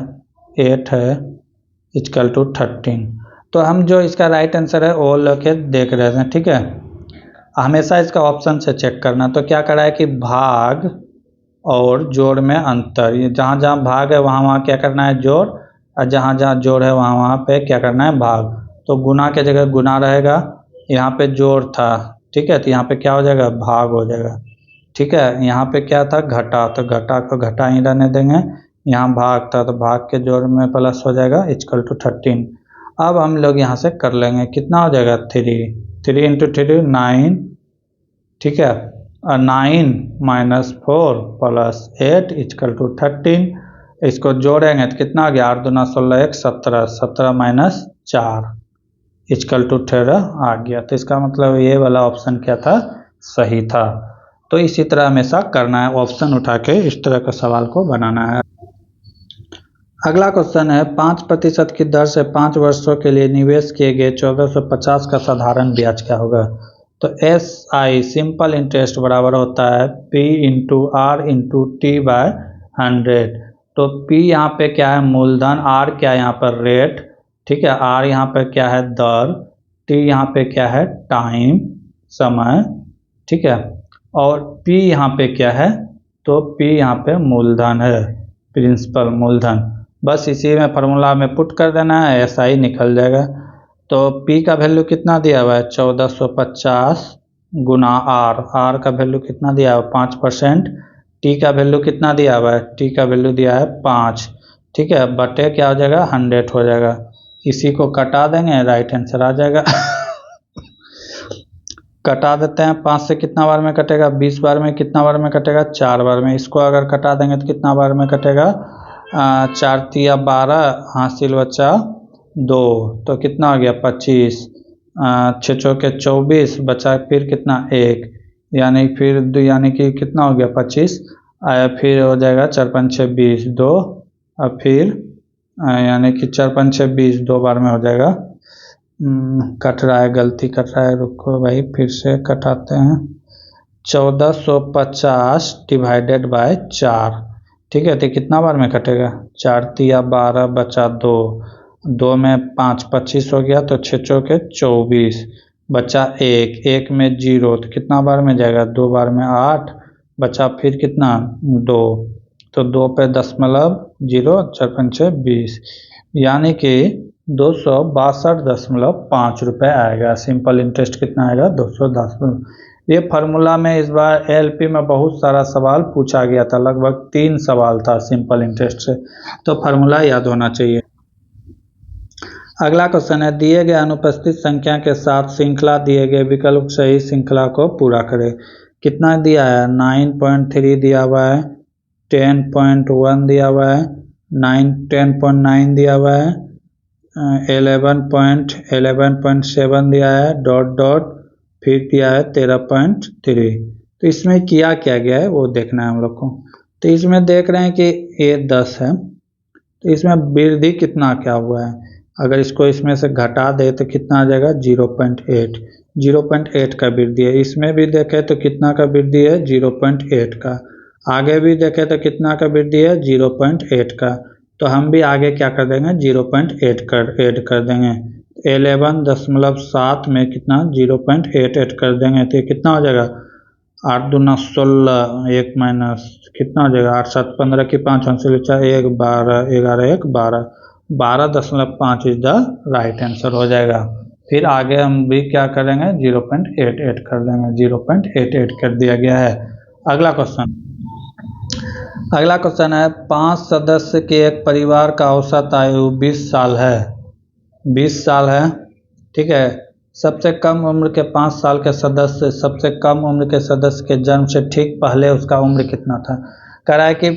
8 है, इक्वल टू 13। तो हम जो इसका राइट आंसर है वो लेके देख रहे हैं। ठीक है, हमेशा इसका ऑप्शन से चेक करना। तो क्या करा है कि भाग और जोड़ में अंतर, ये जहाँ जहाँ भाग है वहाँ वहाँ क्या करना है? जोड़। और जहाँ जहाँ जोड़ है वहाँ वहाँ पे क्या करना है? भाग। तो गुना के जगह गुना रहेगा, यहाँ पे जोड़ था। ठीक है, तो यहाँ पे क्या हो जाएगा? भाग हो जाएगा। ठीक है, यहाँ पे क्या था? घटा, तो घटा को घटा ही रहने देंगे। यहाँ भाग था तो भाग के जोड़ में प्लस हो जाएगा, इक्वल टू 13। अब हम लोग यहाँ से कर लेंगे, कितना हो जाएगा? 3 इंटू 3 9। ठीक है, 9 माइनस 4 प्लस 8 इक्वल टू 13। इसको जोड़ेंगे तो कितना आ गया? 8 दूना 16, 1 17, 17 माइनस 4 इक्वल टू 13 आ गया। तो इसका मतलब ये वाला ऑप्शन क्या था? सही था। तो इसी तरह हमेशा करना है, ऑप्शन उठा के इस तरह का सवाल को बनाना है। अगला क्वेश्चन है, 5% की दर से 5 वर्षों के लिए निवेश किए गए 1450 का साधारण ब्याज क्या होगा? तो SI सिंपल इंटरेस्ट बराबर होता है P into R into T by 100। तो P यहाँ पे क्या है? मूलधन। R क्या है यहाँ पर? रेट। ठीक है, R यहाँ पे क्या है? दर। T यहाँ पे क्या है? टाइम, समय। ठीक है, और P यहाँ पे क्या है? तो P यहाँ पे मूलधन है, प्रिंसिपल मूलधन। बस इसी में फार्मूला में पुट कर देना है, SI निकल जाएगा। तो P का वैल्यू कितना दिया हुआ है? 1450 गुना R का वैल्यू कितना दिया हुआ है? 5%। T का वैल्यू कितना दिया हुआ है? T का वैल्यू दिया है 5। ठीक है, बटे क्या हो जाएगा? 100 हो जाएगा। इसी को कटा देंगे, राइट आंसर आ जाएगा। कटा देते हैं, 5 से कितना बार में कटेगा? 20 बार में। कितना बार में कटेगा? 4 बार में। इसको अगर कटा देंगे तो कितना बार में कटेगा? 4 तिया 12, हासिल बचा 2, तो कितना हो गया? 25। 6 चौके 24, बचा फिर कितना? 1, यानी कि कितना हो गया? 25। फिर हो जाएगा 4 5 6 20, 2, और फिर यानी कि 4 5 6 20 2 बार में हो जाएगा। कट रहा है, गलती कर रहा है, रुको भाई फिर से कटाते हैं। 1450 डिवाइडेड बाय 4। ठीक है, तो कितना बार में कटेगा? 4 तिया 12, बचा 2, 2 में 5 25 हो गया, तो 6 चौके 24, बचा 1, 1 में 0, तो कितना बार में जाएगा? 2 बार में 8, बचा फिर कितना? 2, तो 2 पे 0.0, 4 5 20, यानी कि 262.5 रुपये आएगा। सिंपल इंटरेस्ट कितना आएगा? 210। ये फार्मूला में इस बार LP में बहुत सारा सवाल पूछा गया था, लगभग 3 सवाल था सिंपल इंटरेस्ट से, तो फार्मूला याद होना चाहिए। अगला क्वेश्चन है, दिए गए अनुपस्थित संख्या के साथ श्रृंखला दिए गए विकल्प सही श्रृंखला को पूरा करें। कितना दिया है? 9.3 दिया हुआ है, 10.1 दिया हुआ है, 10.9 दिया हुआ है, 11.7 दिया है, डॉट डॉट, फिर दिया है 13.3। तो इसमें किया क्या गया है वो देखना है हम लोग को। तो इसमें देख रहे हैं कि ये 10 है, तो इसमें वृद्धि कितना क्या हुआ है? अगर इसको इसमें से घटा दे तो कितना आ जाएगा? 0.8। 0.8 का वृद्धि है। इसमें भी देखें तो कितना का वृद्धि है? 0.8 का। आगे भी देखें तो कितना का वृद्धि है? 0.8 का। तो हम भी आगे क्या कर देंगे? 0.8 कर ऐड कर देंगे। 11.7 में कितना 0.88 कर देंगे तो ये कितना हो जाएगा 8 दूना 16, 1 माइनस कितना हो जाएगा 8 7 15 की 5 answer 1 12 11 1 12 12.5 is the right answer हो जाएगा। फिर आगे हम भी क्या करेंगे 0.88 कर देंगे, 0.88 कर दिया गया है। अगला क्वेश्चन है 5 सदस्य के एक परिवार का औसत आयु 20 साल है, 20 साल है, ठीक है। सबसे कम उम्र के 5 साल के सदस्य, सबसे कम उम्र के सदस्य के जन्म से ठीक पहले उसका उम्र कितना था। कह रहा है कि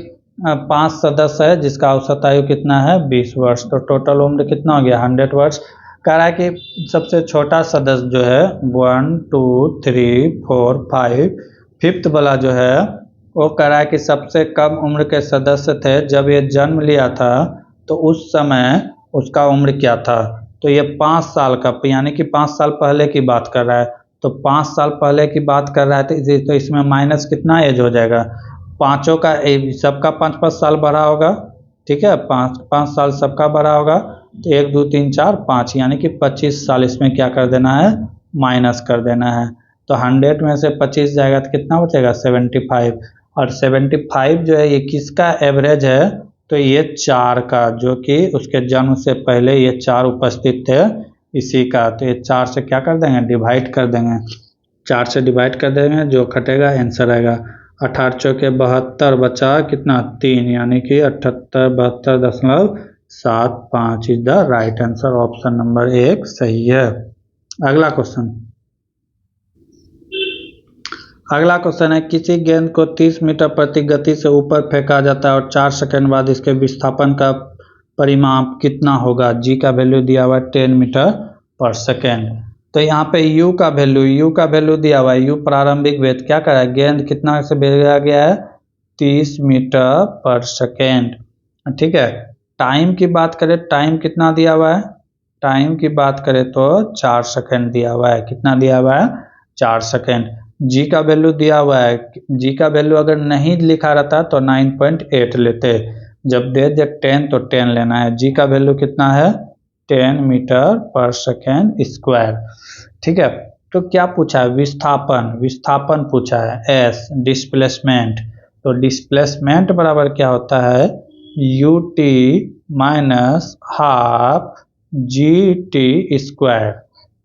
5 सदस्य है जिसका औसत आयु कितना है 20 वर्ष, तो टोटल उम्र कितना हो गया 100 वर्ष। कह रहा है कि सबसे छोटा सदस्य जो है 1 2 3 4 5, फिफ्थ वाला जो है वो कह रहा है कि सबसे कम उम्र के सदस्य थे जब ये जन्म लिया था तो उस समय उसका उम्र क्या था। तो ये 5 साल का यानी कि 5 साल पहले की बात कर रहा है, तो 5 साल पहले की बात कर रहा है तो इसमें माइनस कितना एज हो जाएगा, पाँचों का सबका 5-5 साल बढ़ा होगा, ठीक है, 5 साल सबका बढ़ा होगा, तो 1 2 3 4 5 यानी कि 25 साल इसमें क्या कर देना है माइनस कर देना है। तो 100 में से 25 जाएगा तो कितना बचेगा 75, और 75 जो है ये किसका एवरेज है, तो ये 4 का, जो कि उसके जन्म से पहले ये 4 उपस्थित थे इसी का, तो ये 4 से क्या कर देंगे डिवाइड कर देंगे, 4 से डिवाइड कर देंगे, जो कटेगा आंसर आएगा 18 चौके 72 बचा कितना 3 यानी कि 78 72.75 is the right answer, option number 1 सही है। अगला क्वेश्चन है किसी गेंद को 30 मीटर प्रति गति से ऊपर फेंका जाता है और 4 सेकंड बाद इसके विस्थापन का परिमाप कितना होगा। जी का वैल्यू दिया हुआ है 10 मीटर पर सेकेंड। तो यहाँ पे u का वैल्यू दिया हुआ है, u प्रारंभिक वेग क्या कर रहा है, गेंद कितना से भेजा गया है 30 मीटर पर सेकेंड, ठीक है। टाइम की बात करें, टाइम कितना दिया हुआ है, टाइम की बात करें तो 4 सेकेंड दिया हुआ है, कितना दिया हुआ है 4 सेकेंड। जी का वैल्यू दिया हुआ है, जी का वैल्यू अगर नहीं लिखा रहता तो 9.8 लेते, जब दे 10 तो 10 लेना है। जी का वैल्यू कितना है 10 मीटर पर सेकेंड स्क्वायर, ठीक है। तो क्या पूछा है विस्थापन पूछा है, एस डिस्प्लेसमेंट, तो डिस्प्लेसमेंट बराबर क्या होता है ut minus half G T square,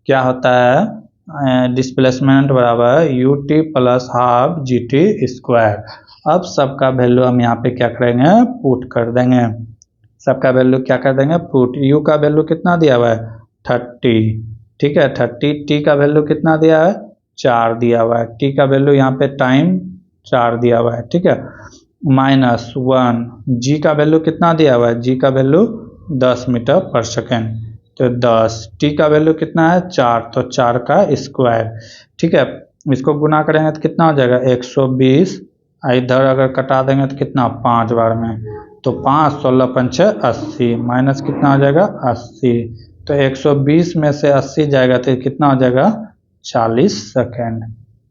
क्या होता है डिस्प्लेसमेंट बराबर ut plus half G T square. अब सबका वैल्यू हम यहाँ पे क्या करेंगे पुट कर देंगे, सबका वैल्यू क्या कर देंगे पुट। u का वैल्यू कितना दिया हुआ है 30, ठीक है 30, t का वैल्यू कितना दिया है 4 दिया हुआ है, t का वैल्यू यहाँ पे टाइम 4 दिया हुआ है, ठीक है, माइनस 1, g का वैल्यू कितना दिया हुआ है, g का वैल्यू 10 मीटर पर सेकेंड, तो 10, t का वैल्यू कितना है 4, तो 4 का स्क्वायर, ठीक है। इसको गुना करेंगे तो कितना हो जाएगा 120, इधर अगर कटा देंगे तो कितना 5 बार में, तो 5 16 पंचे 80, माइनस कितना हो जाएगा 80, तो 120 में से 80 जाएगा तो कितना हो जाएगा 40 सेकेंड,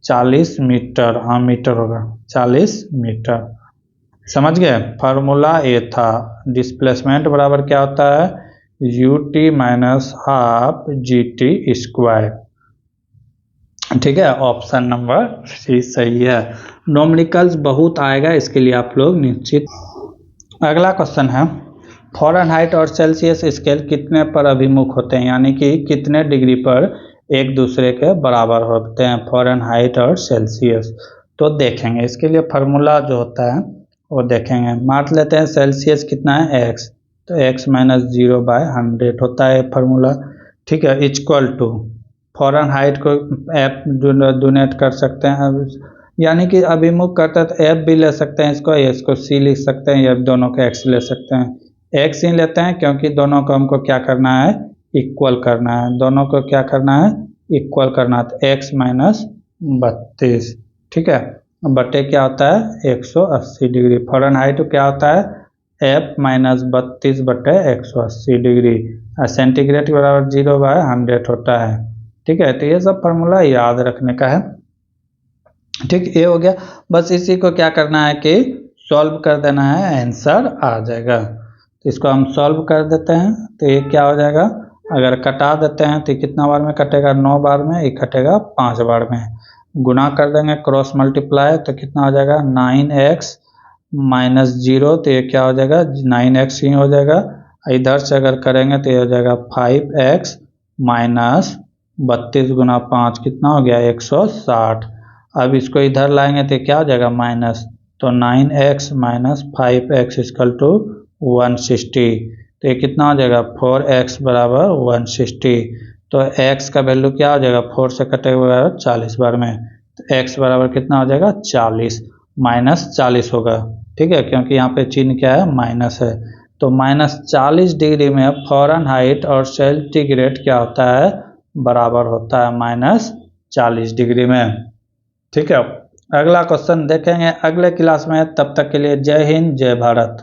40 मीटर, हाँ मीटर होगा 40 मीटर, समझ गए। फार्मूला ये था, डिस्प्लेसमेंट बराबर क्या होता है ut minus half G T square, ठीक है, ऑप्शन नंबर सी सही है। नोमरिकल्स बहुत आएगा, इसके लिए आप लोग निश्चित। अगला क्वेश्चन है फ़ारेनहाइट और सेल्सियस स्केल कितने पर अभिमुख होते हैं, यानी कि कितने डिग्री पर एक दूसरे के बराबर होते हैं फ़ारेनहाइट और सेल्सियस। तो देखेंगे इसके लिए फार्मूला जो होता है वो देखेंगे। मान लेते हैं सेल्सियस कितना है x, तो x माइनस 0/100 होता है फार्मूला, ठीक है, इक्वल टू फ़ारेनहाइट को एफ डोनेट कर सकते हैं, यानी कि अभिमुख करता है तो एफ भी ले सकते हैं, इसको सी लिख सकते हैं, या दोनों को एक्स ले सकते हैं। एक्स ही लेते हैं क्योंकि दोनों को हमको क्या करना है इक्वल करना है, दोनों को क्या करना है इक्वल करना है, तो एक्स माइनस 32, ठीक है, बटे क्या होता है 180 डिग्री। फ़ारेनहाइट क्या होता है एफ माइनस 32 बटे 180 डिग्री, सेंटीग्रेड के बराबर 0/100 होता है, ठीक है। तो ये सब फार्मूला याद रखने का है, ठीक, ये हो गया। बस इसी को क्या करना है कि सॉल्व कर देना है, आंसर आ जाएगा। तो इसको हम सॉल्व कर देते हैं, तो ये क्या हो जाएगा अगर कटा देते हैं तो कितना बार में कटेगा, 9 बार में, ये कटेगा 5 बार में। गुना कर देंगे क्रॉस मल्टीप्लाई तो कितना हो जाएगा 9x माइनस 0, तो ये क्या हो जाएगा 9x ही हो जाएगा। इधर से अगर करेंगे तो ये हो जाएगा 5x माइनस 32 गुना 5 कितना हो गया 160। अब इसको इधर लाएंगे तो क्या हो जाएगा माइनस, तो 9x minus 5x equal to 160, तो ये कितना हो जाएगा 4x बराबर 160। तो x का वैल्यू क्या हो जाएगा 4 से कटेगा बराबर 40 बार में, तो x बराबर कितना हो जाएगा 40 माइनस 40 होगा, ठीक है, क्योंकि यहाँ पे चिन्ह क्या है माइनस है। तो माइनस 40 डिग्री में फ़ारेनहाइट और सेंटीग्रेड क्या होता है बराबर होता है माइनस 40 डिग्री में, ठीक है। अगला क्वेश्चन देखेंगे अगले क्लास में, तब तक के लिए जय हिंद जय भारत।